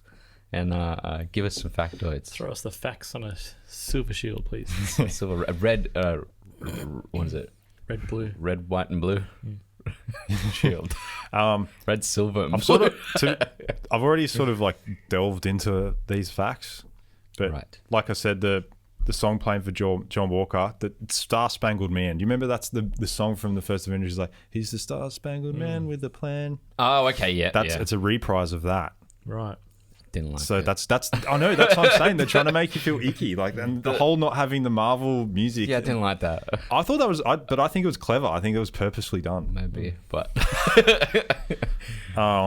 and give us some factoids. Throw us the facts on a silver shield, please. Silver, red. What is it? Red, blue. Red, white, and blue. Shield. Red, silver, and I've blue. I've already sort of like delved into these facts, but like I said, the song playing for John Walker, the Star Spangled Man. Do you remember that's the song from the first Avengers? Is like, he's the Star Spangled Man with a plan. Oh, okay, yeah. It's a reprise of that. Right. Didn't like so it. that's I know that's what I'm saying. They're trying to make you feel icky, like, and the whole not having the Marvel music. Yeah, I didn't like that. I thought that was, but I think it was clever. I think it was purposely done. Maybe, but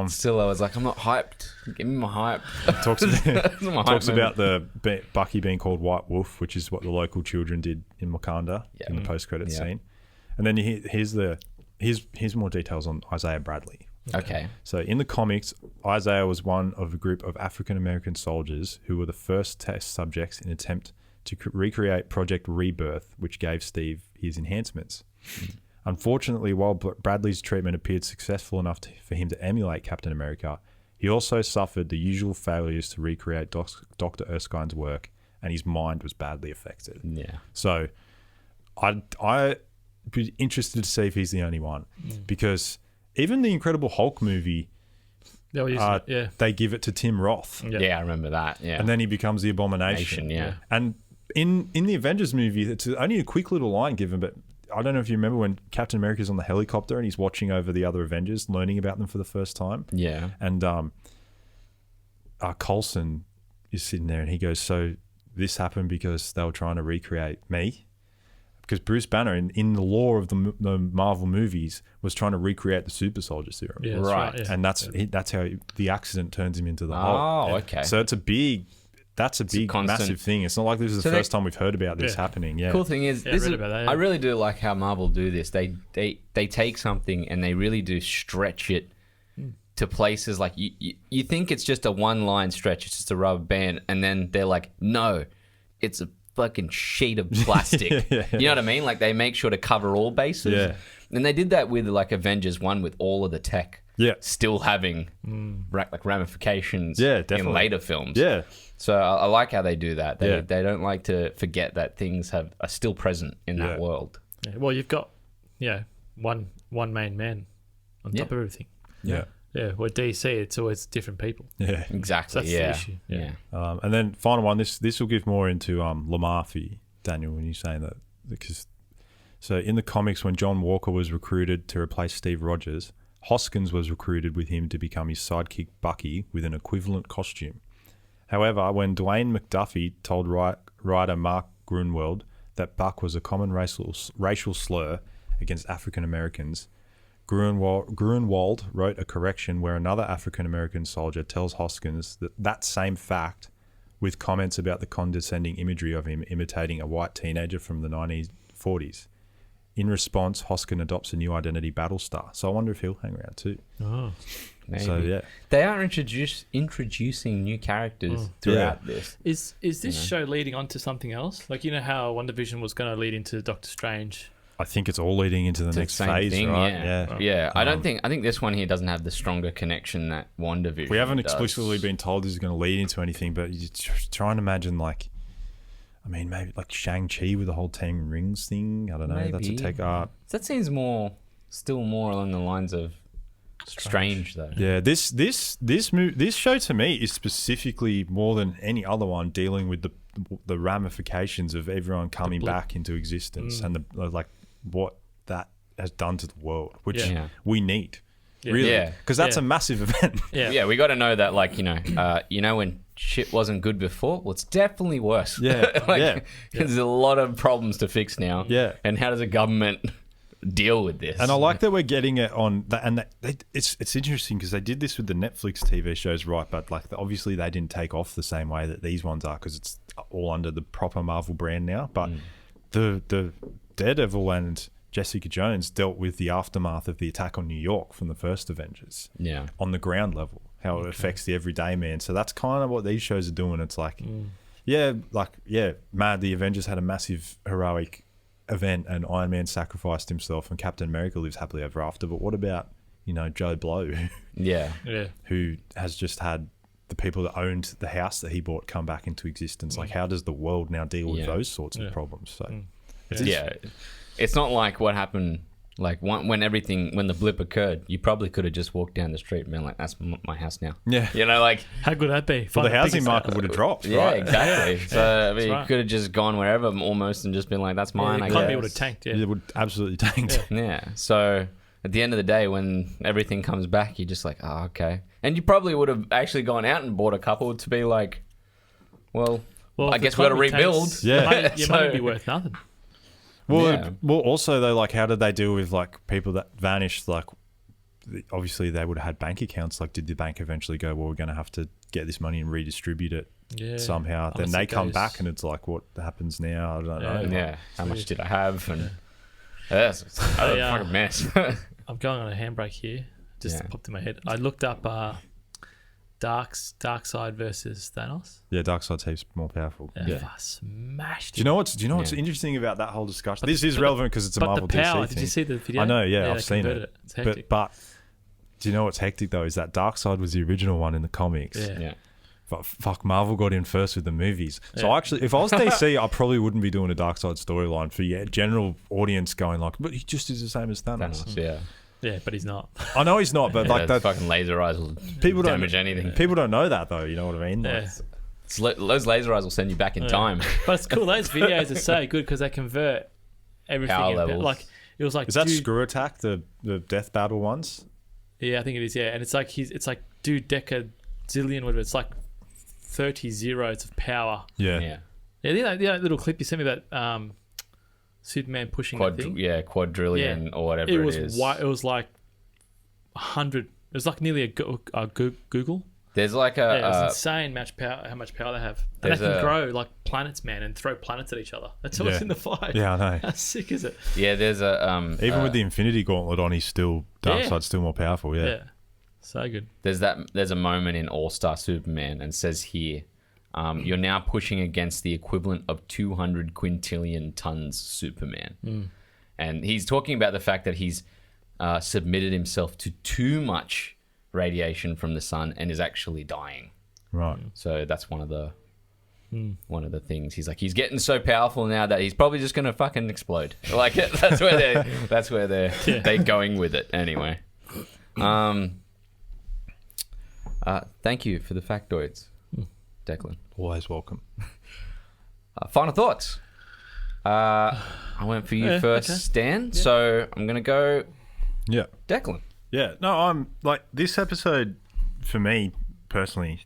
still, I was like, I'm not hyped. Give me my hype. Talks Talks about the Bucky being called White Wolf, which is what the local children did in Wakanda in the post-credit scene. And then here's more details on Isaiah Bradley. Okay. So in the comics, Isaiah was one of a group of African-American soldiers who were the first test subjects in an attempt to recreate Project Rebirth, which gave Steve his enhancements. Unfortunately, while Bradley's treatment appeared successful enough for him to emulate Captain America, he also suffered the usual failures to recreate Dr. Erskine's work, and his mind was badly affected. Yeah. So I'd be interested to see if he's the only one, because even the Incredible Hulk movie, they give it to Tim Roth. Yeah, I remember that. Yeah. And then he becomes the Abomination. Yeah. And in the Avengers movie, it's only a quick little line given, but I don't know if you remember when Captain America's on the helicopter and he's watching over the other Avengers, learning about them for the first time. Yeah. And Coulson is sitting there and he goes, so this happened because they were trying to recreate me? Because Bruce Banner, in the lore of the Marvel movies, was trying to recreate the super soldier serum. Yeah, right. And that's how the accident turns him into the Hulk. Oh, okay. So it's a big massive thing. It's not like this is the first time we've heard about this happening. Yeah. Cool thing is, I really do like how Marvel do this. They take something and they really do stretch it to places like you think it's just a one-line stretch, it's just a rubber band, and then they're like, no, it's a fucking sheet of plastic. You know what I mean? Like they make sure to cover all bases. Yeah. And they did that with like Avengers 1 with all of the tech. Yeah. Still having like ramifications in later films. Yeah. So I like how they do that. They don't like to forget that things are still present in that world. Yeah. Well, you've got one main man on top of everything. Yeah. Yeah, where DC, it's always different people. Yeah. Exactly. So that's the issue. Yeah. And then final one, this will give more into Lamar for you, Daniel, when you're saying that. Because so in the comics, when John Walker was recruited to replace Steve Rogers, Hoskins was recruited with him to become his sidekick Bucky with an equivalent costume. However, when Dwayne McDuffie told writer Mark Gruenwald that Buck was a common racial slur against African Americans, Gruenwald wrote a correction where another African-American soldier tells Hoskins that same fact with comments about the condescending imagery of him imitating a white teenager from the 1940s. In response, Hoskins adopts a new identity, Battlestar. So I wonder if he'll hang around too. Oh, maybe. So, yeah. They are introducing new characters throughout this. Is this show leading on to something else? Like, you know how WandaVision was going to lead into Doctor Strange? I think it's all leading into the next phase, right? Yeah. I think this one here doesn't have the stronger connection that WandaVision We haven't does. explicitly been told this is going to lead into anything, but you try and imagine maybe like Shang-Chi with the whole Ten Rings thing. I don't know. Maybe. That's a take art. That seems still more along the lines of Strange though. Yeah, this show to me is specifically more than any other one dealing with the ramifications of everyone coming back into existence and what that has done to the world, which we need. Really, because that's a massive event. We got to know that, when shit wasn't good before, well, it's definitely worse. There's a lot of problems to fix now. Yeah, and how does a government deal with this. And I like that we're getting it on that, and it's interesting because they did this with the Netflix TV shows, right? But like obviously they didn't take off the same way that these ones are because it's all under the proper Marvel brand now. But the Daredevil and Jessica Jones dealt with the aftermath of the attack on New York from the first Avengers. Yeah. On the ground level, how it affects the everyday man. So that's kind of what these shows are doing. It's like, mad. The Avengers had a massive heroic event and Iron Man sacrificed himself and Captain America lives happily ever after. But what about, Joe Blow? Yeah. Who has just had the people that owned the house that he bought come back into existence. Like, how does the world now deal with those sorts of problems? So, it's not like what happened. Like when the blip occurred, you probably could have just walked down the street and been like, "That's my house now." Yeah, like how good would that be? Well, the housing market would have dropped. Yeah, right? exactly. So you could have just gone wherever almost and just been like, "That's mine." The I economy guess. would have tanked. Yeah, it would absolutely tanked. Yeah. So at the end of the day, when everything comes back, you're just like, "Oh, okay." And you probably would have actually gone out and bought a couple to be like, "Well, I guess we got to rebuild." Tanks, your money would be worth nothing. Well, also though, like, how did they deal with like people that vanished? Like, obviously they would have had bank accounts. Like, did the bank eventually go, "Well, we're going to have to get this money and redistribute it somehow"? Then they come back, and it's like, what happens now? I don't know. Yeah, how much did I have? And it's a fucking mess. I'm going on a handbrake here. Just popped in my head. I looked up Darkseid versus Thanos. Yeah, Darkseid's heaps more powerful. Smashed. Do you know what's interesting about that whole discussion? This is relevant because it's a Marvel DC thing. Did you see the video? I know, I've seen it. It's hectic. But do you know what's hectic though? Is that Darkseid was the original one in the comics. Yeah. But fuck, Marvel got in first with the movies. So actually, if I was DC, I probably wouldn't be doing a Darkseid storyline for general audience going like, but he just is the same as Thanos. Yeah, but he's not. I know he's not, but like that fucking laser eyes will damage anything. People don't know that though. You know what I mean? Yeah. Those laser eyes will send you back in time. But it's cool. Those videos are so good because they convert everything. Power levels. Like it was like. Is that Screw Attack the death battle ones? Yeah, I think it is. Yeah, and it's like decazillion, whatever. It's like 30 zeros of power. Yeah. The little clip you sent me about Superman pushing that thing. Yeah, quadrillion or whatever it is. It was like 100. It was like nearly a Google. There's like it's insane how much power they have. And they can grow like planets, man, and throw planets at each other. That's what's in the fight. Yeah, I know. How sick is it? Yeah, there's even with the Infinity Gauntlet on, Darkseid's still more powerful. Yeah. So good. There's a moment in All-Star Superman and says here, you're now pushing against the equivalent of 200 quintillion tons Superman. And he's talking about the fact that he's submitted himself to too much radiation from the sun and is actually dying. Right. So that's one of the things. He's like, he's getting so powerful now that he's probably just going to fucking explode. Like that's where they're going with it anyway. Thank you for the factoids, Declan. Always welcome. Final thoughts. I went for you first, okay. Stan. Yeah. So I'm gonna go. Yeah, Declan. Yeah. No, I'm like this episode for me personally.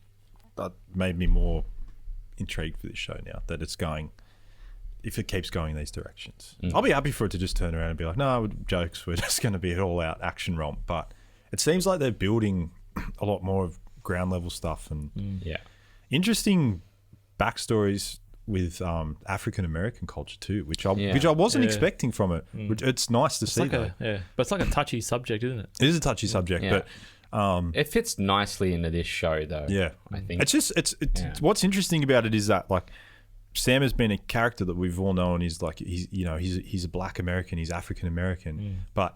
That made me more intrigued for this show now that it's going. If it keeps going in these directions, I'll be happy for it to just turn around and be like, no, jokes. We're just going to be an all-out action romp. But it seems like they're building a lot more of ground level stuff and interesting backstories with African American culture too, which I wasn't expecting from it. Which it's nice to see. But it's like a touchy subject, isn't it? It is a touchy subject, but it fits nicely into this show, though. Yeah, I think it's what's interesting about it is that like Sam has been a character that we've all known. He's like he's a Black American, he's African American, but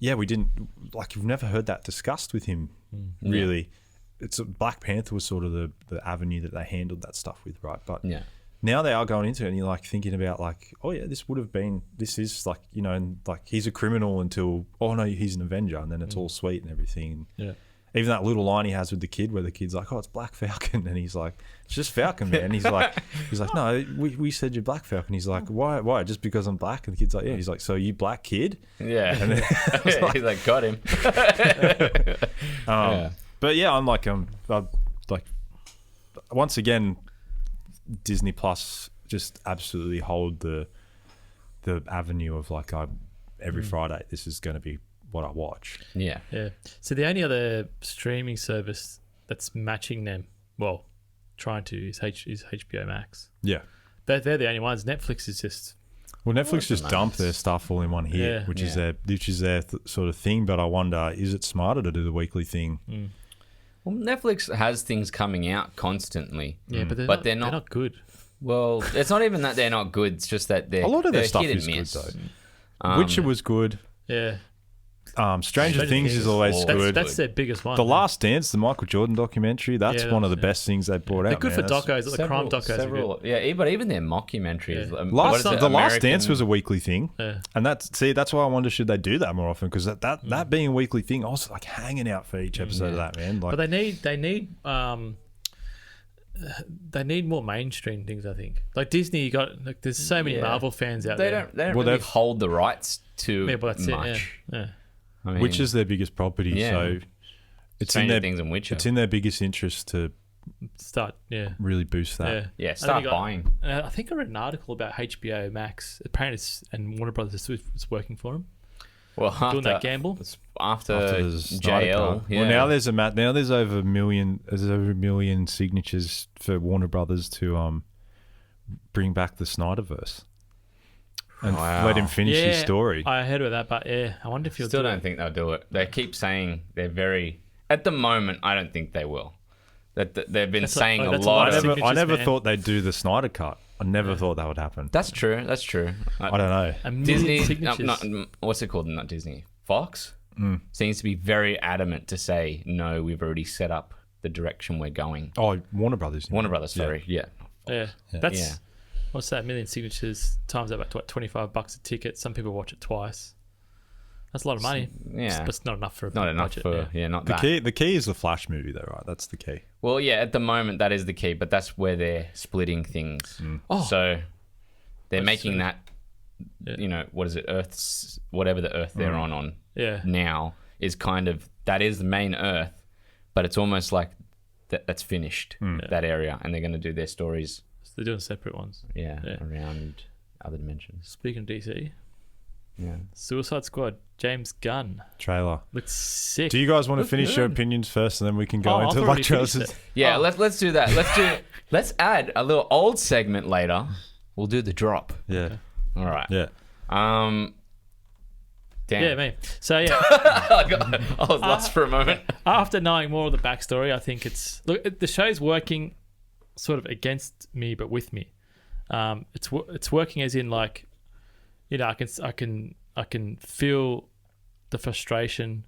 we didn't we've never heard that discussed with him really. Yeah. It's Black Panther was sort of the avenue that they handled that stuff with, right? But now they are going into it and you're like thinking about like, oh yeah, this is like, and like he's a criminal until, oh no, he's an Avenger, and then it's all sweet and everything. Yeah. Even that little line he has with the kid where the kid's like, oh, it's Black Falcon, and he's like, it's just Falcon, man. He's like, no, we said you're Black Falcon. He's like, why? Just because I'm black? And the kid's like, yeah. He's like, so you black kid? Yeah. And then he's like, got him. But yeah, I'm like once again, Disney Plus just absolutely hold the the avenue of like every Friday this is going to be what I watch. Yeah. Yeah. So the only other streaming service that's matching them, well, trying to is HBO Max. Yeah. They're the only ones. Netflix is just Well, Netflix just dumped their stuff all in one hit, Yeah. which is their sort of thing. But I wonder, is it smarter to do the weekly thing? Well, Netflix has things coming out constantly. yeah, but they're not good. Well, it's not even that they're not good. It's just that they're A lot of their they're stuff hit and is good miss. though. Witcher was good. Yeah. Stranger Things is always That's, good. that's their biggest one. The Last Dance, the Michael Jordan documentary, that's Yeah, one of the yeah. best things they brought They're out. good man. for That's- docos, like crime docos. are good. Yeah, but even their mockumentaries. Yeah. What is it, The Last American- Dance was a weekly thing, Yeah. and that's why I wonder should they do that more often, because that being a weekly thing, I was like hanging out for each episode of that, man. Like, But they need more mainstream things. I think like Disney. You got like there's so many Yeah. Marvel fans out They there. don't. They don't Well, really they've- hold the rights to Yeah, but that's much. it. Yeah. I mean, which is their biggest property, Yeah. so it's Stranger in their Things and Witcher. it's in their biggest interest to Start. Yeah. really boost that. Yeah. Yeah, And then start you got- buying. I think I read an article about HBO Max. Apparently, and Warner Brothers is working for them. Well, Doing that gamble. after After the Snyder JL. Cut. Yeah. Well, now there's over a million signatures for Warner Brothers to bring back the Snyderverse and Wow. let him finish his story. I heard about that, but yeah, I wonder if you'll Still do don't it. think they'll do it. They keep saying they're very. At the moment, I don't think they will. That they've been That's saying a that's lot lot of. of I never man. thought they'd do the Snyder Cut. I never thought that would happen. That's true. That's true. I don't know. A million Disney, signatures. what's it called? Not Disney. Fox Mm. seems to be very adamant to say no. We've already set up the direction we're going. Oh, Warner Brothers. Warner Brothers, sorry. Yeah. Yeah. That's Yeah. what's that? A million signatures times that by $25 a ticket. Some people watch it twice. That's a lot of money. Yeah. But it's not enough for a Not big enough budget, for yeah. not The that. key is the Flash movie, though, right? That's the key. Well, yeah. At the moment, that is the key, but that's where they're splitting things. Oh. So they're That's making true. that. Yeah. You know, what is it? Earth's whatever the Earth they're on Yeah. now is kind of that is the main Earth, but it's almost like that's finished that area, and they're going to do their stories. So they're doing separate ones. Yeah, Yeah. around other dimensions. Speaking of DC, Yeah. Suicide Squad, James Gunn. Trailer. Looks sick. Do you guys want to Looks finish your good. opinions first, and then we can go Oh, I've into already like finished trailers? it. Yeah, Oh. let's do that. Let's add a little old segment later. We'll do the drop. Yeah, All right. yeah. Damn. Yeah, me. So yeah, I was lost for a moment. after knowing more of the backstory, I think the show's working sort of against me, but with me. It's working as in like, you know, I can feel the frustration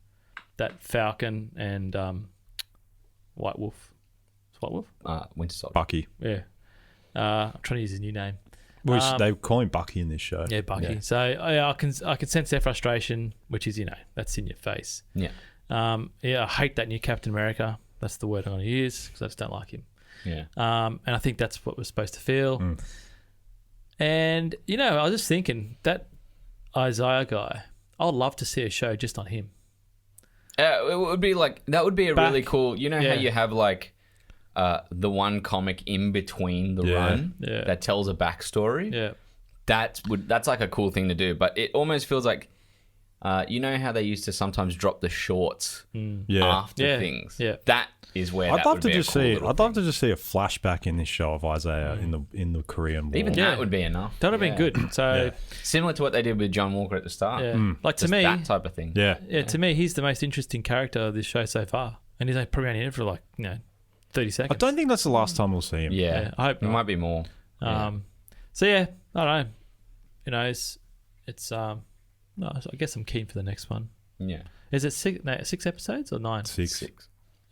that Falcon and White Wolf. It's White Wolf? Winter Soldier. Bucky. Yeah. I'm trying to use his new name. They call him Bucky in this show. Yeah, Bucky. Yeah. So I can sense their frustration, which is, you know, that's in your face. Yeah. I hate that new Captain America. That's the word I'm going to use because I just don't like him. Yeah. And I think that's what we're supposed to feel. And, you know, I was just thinking that Isaiah guy, I'd love to see a show just on him. It would be like that would be a really Back. cool. You know Yeah. how you have like the one comic in between the Yeah. run Yeah. that tells a backstory. Yeah. That's like a cool thing to do, but it almost feels like you know how they used to sometimes drop the shorts Yeah. after Yeah. things. Yeah. That is where I'd that love would to be a just cool see. little I'd love thing. to just see a flashback in this show of Isaiah in the Korean War. Even Yeah. that would be enough. That would have been good. So, Yeah. Similar to what they did with John Walker at the start. yeah. Like to Just me, that type of thing. Yeah. to me, he's the most interesting character of this show so far. And he's like probably only in it for like, 30 I seconds. don't think that's the last time we'll see him. Yeah. Yeah, I hope It not. might be more. So yeah, I don't know. You know, it's no, I guess I'm keen for the next one. Yeah. Is it 6 episodes or 9? 6.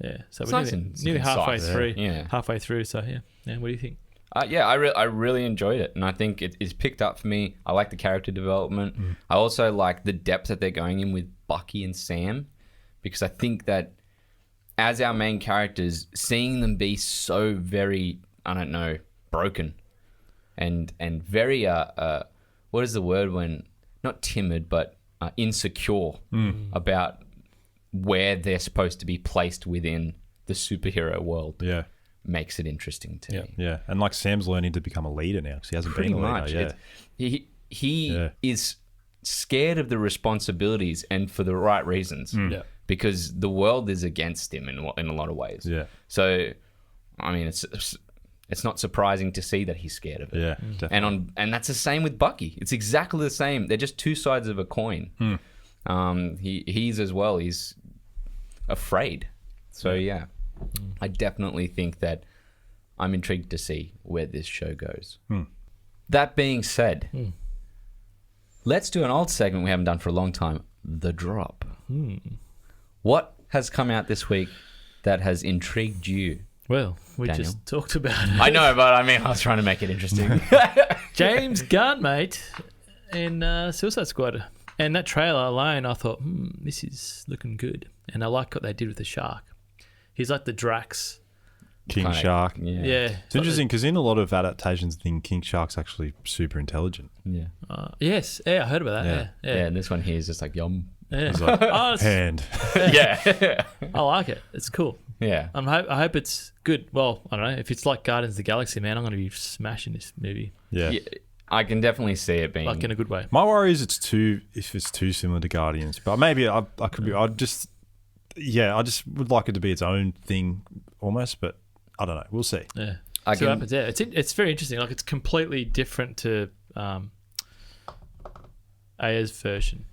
Yeah, so It's we're nice nearly, and nearly halfway concise. through. Yeah. Halfway through. So yeah. What do you think? Yeah, I really enjoyed it, and I think it's picked up for me. I like the character development. I also like the depth that they're going in with Bucky and Sam, because I think that as our main characters, seeing them be so very, I don't know, broken, and very what is the word when not timid but insecure about where they're supposed to be placed within the superhero world Yeah. makes it interesting to me. Yeah. And like Sam's learning to become a leader now because he hasn't Pretty been a leader. much. Yeah. He he is scared of the responsibilities, and for the right reasons. Yeah. Because the world is against him in a lot of ways. Yeah. So, I mean, it's not surprising to see that he's scared of it. Yeah, definitely. And that's the same with Bucky. It's exactly the same. They're just two sides of a coin. He's as well. He's afraid. So yeah, I definitely think that I'm intrigued to see where this show goes. That being said, let's do an old segment we haven't done for a long time. The Drop. What has come out this week that has intrigued you? Well, we Daniel? just talked about it. I know, but I mean, I was trying to make it interesting. James Gunn, mate, in Suicide Squad. And that trailer alone, I thought, this is looking good. And I like what they did with the shark. He's like the Drax. King Kinda- Shark. Yeah. It's interesting because in a lot of adaptations, I think King Shark's actually super intelligent. Yeah. Yes. Yeah, I heard about that. Yeah. Yeah. And this one here is just like, yum. Yeah. He's like, Oh, it's- hand. Yeah. I like it. It's cool. Yeah. I hope it's good. Well, I don't know. If it's like Guardians of the Galaxy, man, I'm going to be smashing this movie. Yeah. Yeah, I can definitely see it being Like in a good way. My worry is if it's too similar to Guardians, but maybe I could be. I just would like it to be its own thing almost, but I don't know. We'll see. Yeah. I See what can- happens. Yeah. It's very interesting. Like, it's completely different to Aya's version.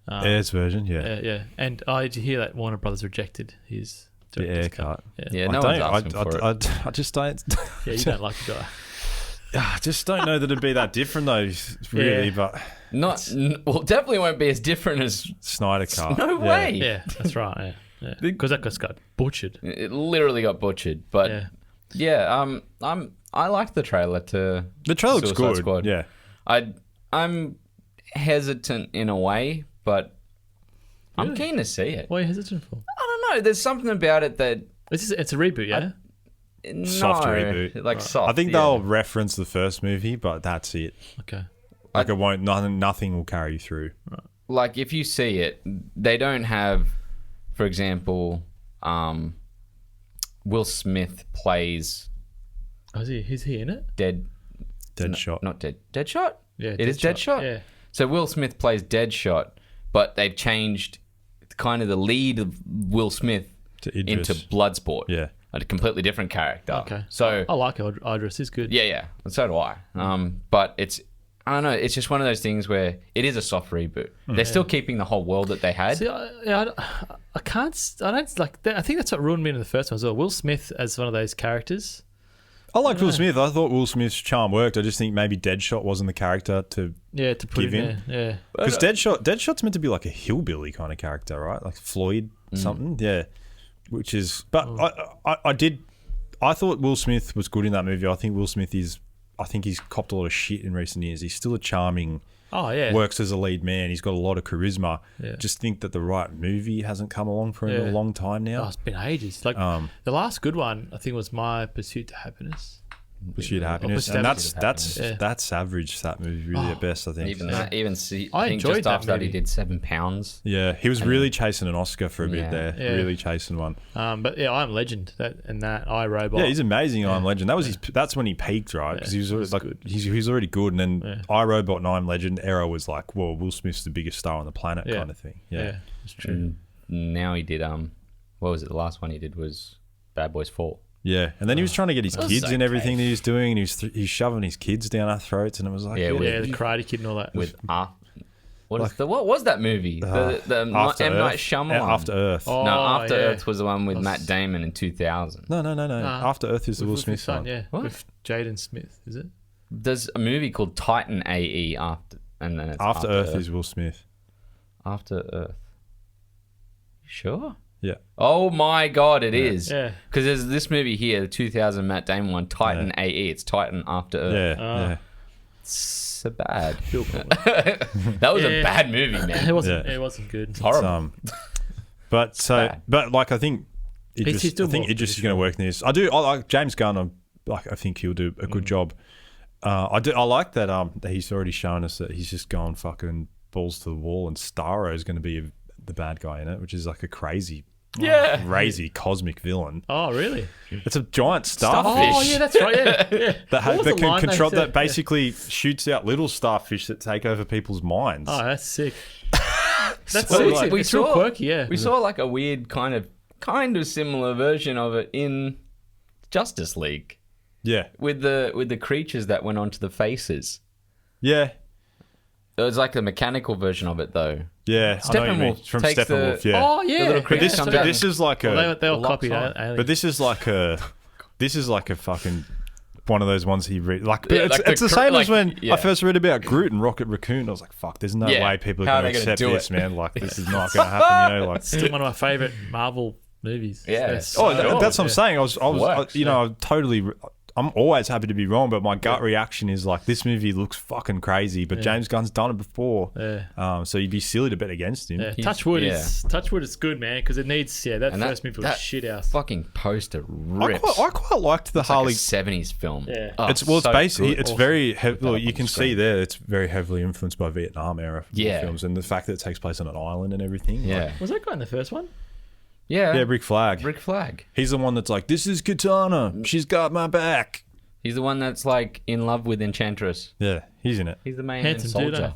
Air's version, yeah. Yeah. And I did hear that Warner Brothers rejected his The director's air cut. cut. Yeah. Yeah, no one's asking for it. I just don't. Yeah, you don't like the guy. I just don't know that it'd be that different though, really. Yeah. But Well, definitely won't be as different as... Snyder cut. No Yeah. way. Yeah, that's right. Yeah. Because that guy's got butchered. It literally got butchered. But yeah, I liked the trailer to The trailer looks Suicide good. Squad. Yeah. I'm hesitant in a way, but I'm Really? keen to see it. What are you hesitant for? I don't know. There's something about it that... It's a reboot, yeah? Soft no, reboot. like soft. I think yeah. they'll reference the first movie, but that's it. Okay. Like it won't. Nothing will carry you through. Like if you see it, they don't have, for example, Will Smith plays Oh, is he in it? Deadshot. Not Deadshot. Yeah. It is Deadshot? Yeah. So Will Smith plays Deadshot, but they've changed kind of the lead of Will Smith To Idris. into Bloodsport. Yeah. A completely different character. Okay. So I like Idris. He's good. yeah, and so do I. But I don't know. It's just one of those things where it is a soft reboot. They're still keeping the whole world that they had. See, I can't. I don't like. I think that's what ruined me in the first one as well. Will Smith as one of those characters. I like Will Smith. I thought Will Smith's charm worked. I just think maybe Deadshot wasn't the character to Yeah, to put give in him. there. Yeah. because Deadshot's meant to be like a hillbilly kind of character, right? Like Floyd something. Yeah. Which is, but I thought Will Smith was good in that movie. I think Will Smith I think he's copped a lot of shit in recent years. He's still a charming, Oh yeah. works as a lead man. He's got a lot of charisma. Yeah. Just think that the right movie hasn't come along for him in a long time Oh, now. it's been ages. Like the last good one, I think, was My Pursuit to Happiness. Pursuit of Happiness, Pursuit and of that's average. That movie really at best, I think. Even that, I I think enjoyed just that after that he movie. did 7 pounds. Yeah, he was really chasing an Oscar for a bit Yeah. there. Yeah. Really chasing one. But yeah, I'm Legend. That iRobot. Yeah, he's amazing. I'm Legend. That was that's when he peaked, right? Because he was already, like good. he was already good, and then Yeah. iRobot and I'm Legend era was like, whoa, Will Smith's the biggest star on the planet, Yeah. kind of thing. Yeah, Yeah, it's true. And now he did what was it? The last one he did was Bad Boys 4. yeah. And then he was trying to get his That was kids so in everything cave. that he was doing, and he's shoving his kids down our throats, and it was like, Yeah, Yeah, the Karate Kid and all that. With what was that movie? The After M. Night Earth. Shyamalan. After Earth. Oh, No, After yeah. Earth was the one with Matt Damon in 2000. No. After Earth is the Will With Smith his son, one. yeah, What? with Jaden Smith, is it? There's a movie called Titan AE after, and then it's After Earth is Will Smith. After Earth. You sure? Yeah. Oh my God, it is. Yeah. Because there's this movie here, the 2000 Matt Damon one, Titan AE. It's Titan After Earth. Yeah. So bad. Bill Clinton. That was a Yeah. bad movie, man. It wasn't. Yeah. It wasn't good. Horrible. But like I think He's still more Idris is going to work in this. I like James Gunn. I think he'll do a good job. I like that that he's already shown us that he's just going fucking balls to the wall, and Starro is going to be the bad guy in it, which is like a crazy Yeah. crazy cosmic villain. Oh, really? It's a giant starfish. Oh, yeah, that's right. Yeah. That What was can the line they control, said? that basically shoots out little starfish that take over people's minds. Oh, that's sick. That's So, sick. like, It's real quirky, yeah. We saw like a weird kind of similar version of it in Justice League Yeah, with the creatures that went onto the faces. yeah, It was like a mechanical version of it though. yeah. I know what you mean. Steppenwolf From takes Steppenwolf, the- yeah. Oh, yeah. little But creature this, comes but out this and- is like Well, a, they all locks copied on. Alien. but this is like a fucking one of those ones he read. Like, but Yeah, it's, like it's the the same like, as when yeah. I first read about Groot and Rocket Raccoon. I was like, fuck, there's no Yeah. way people How are are going they to gonna accept do this, it? man. Like, this is not going to happen, you know? Like, Still one of my favorite Marvel movies. Yeah. That's oh, so that's what I'm good, saying. Works, you know, I'm always happy to be wrong, but my gut reaction is like, this movie looks fucking crazy, but James Gunn's done it before. Yeah. So you'd be silly to bet against him. Yeah. He's- Touchwood yeah. is good, man, because it needs. Yeah, that And first movie was shit house. Fucking poster I rips. quite liked the It's like Harley. a 70s film. Yeah. Oh, It's so basically good. it's Awesome. very Put that well, up you on can the see screen. there it's very heavily influenced by Vietnam era films, and the fact that it takes place on an island and everything. Yeah. Like, Was that guy in the first one? Yeah. yeah, Rick Flag. Rick Flag. He's the one that's like, this is Katana. She's got my back. He's the one that's like in love with Enchantress. Yeah, he's in it. He's the main Handsome dude, soldier.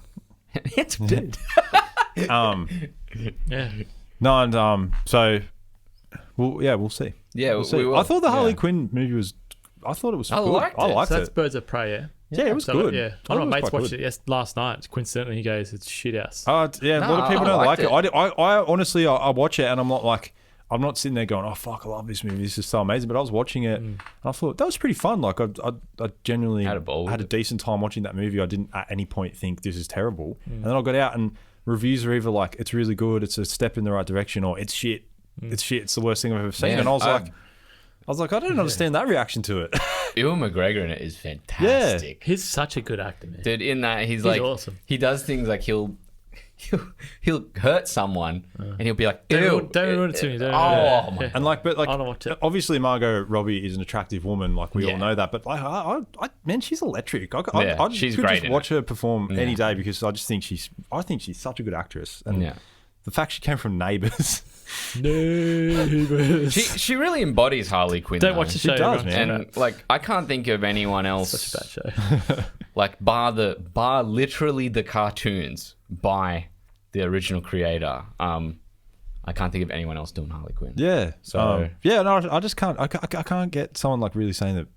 Handsome dude. Yeah. No, and so, we'll see. Yeah, We'll see. we will. I thought the Harley Yeah. Quinn movie was. I thought it was. I good. liked I it. liked So that's it. Birds of Prey, yeah? Yeah, it was So, good. Yeah. I thought One of it my was mates quite watched good. it last night. Coincidentally, he goes, it's shit house. Yeah, a lot of No, people I don't like liked it. I honestly, I watch it and I'm not like, I'm not sitting there going, oh fuck, I love this movie. This is so amazing. But I was watching it and I thought that was pretty fun. Like I genuinely Had a ball with had a it. decent time watching that movie. I didn't at any point think this is terrible. And then I got out and reviews are either like, it's really good, it's a step in the right direction, or it's shit. It's shit. It's the worst thing I've ever seen. Man, and I was like, I don't understand that reaction to it. Ewan McGregor in it is fantastic. He's such a good actor, man. Dude, in that he's He's like awesome. He does things like he'll hurt someone and he'll be like, Don't ew. ruin it to me. Don't Oh, ruin it. my Yeah. And like, but like, I don't watch it. obviously Margot Robbie is an attractive woman, like we Yeah. all know that. But like, man, she's electric. I Yeah, she's could great just in watch her perform any Yeah. day because I just think I think she's such a good actress. And Yeah. the fact she came from Neighbours, Neighbours. She really embodies Harley Quinn. Don't though. watch the She show. does, everyone. man. And like, I can't think of anyone else Such a bad show. like bar literally the cartoons by the original creator. I can't think of anyone else doing Harley Quinn. yeah. So- yeah, no, I just can't. I can't get someone like really saying that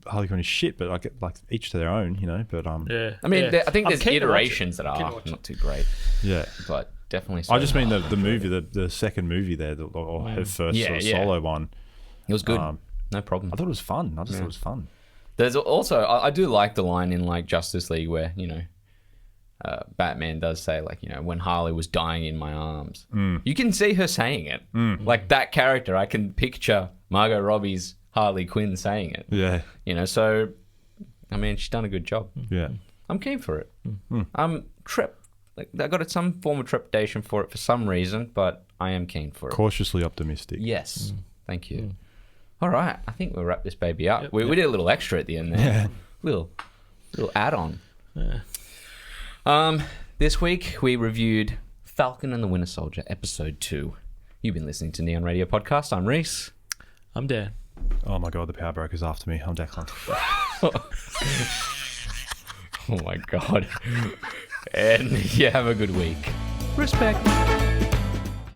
Harley Quinn is shit. But I get like each to their own, you know. But Yeah. I mean, yeah. I think I'm there's keen to watch it. iterations that Keen to are watch it. not too great, yeah. but definitely. I just mean the movie, the second movie there, or her first Yeah, sort of yeah. solo one. It was good. Um, No problem. I thought it was fun. I just thought it was fun. There's also I do like the line in like Justice League where Batman does say like when Harley was dying in my arms. You can see her saying it. Like that character, I can picture Margot Robbie's Harley Quinn saying it. Yeah, So I mean she's done a good job. yeah. I'm keen for it. I got some form of trepidation for it for some reason, but I am keen for it. Cautiously optimistic. Yes. Thank you. All right. I think we'll wrap this baby up. We did a little extra at the end there. Yeah. Little add-on. Yeah. This week we reviewed Falcon and the Winter Soldier, Episode 2. You've been listening to Neon Radio Podcast. I'm Reece. I'm Dan. Oh my god, the power broker's after me. I'm Declan. Oh my God. And you have a good week. Respect.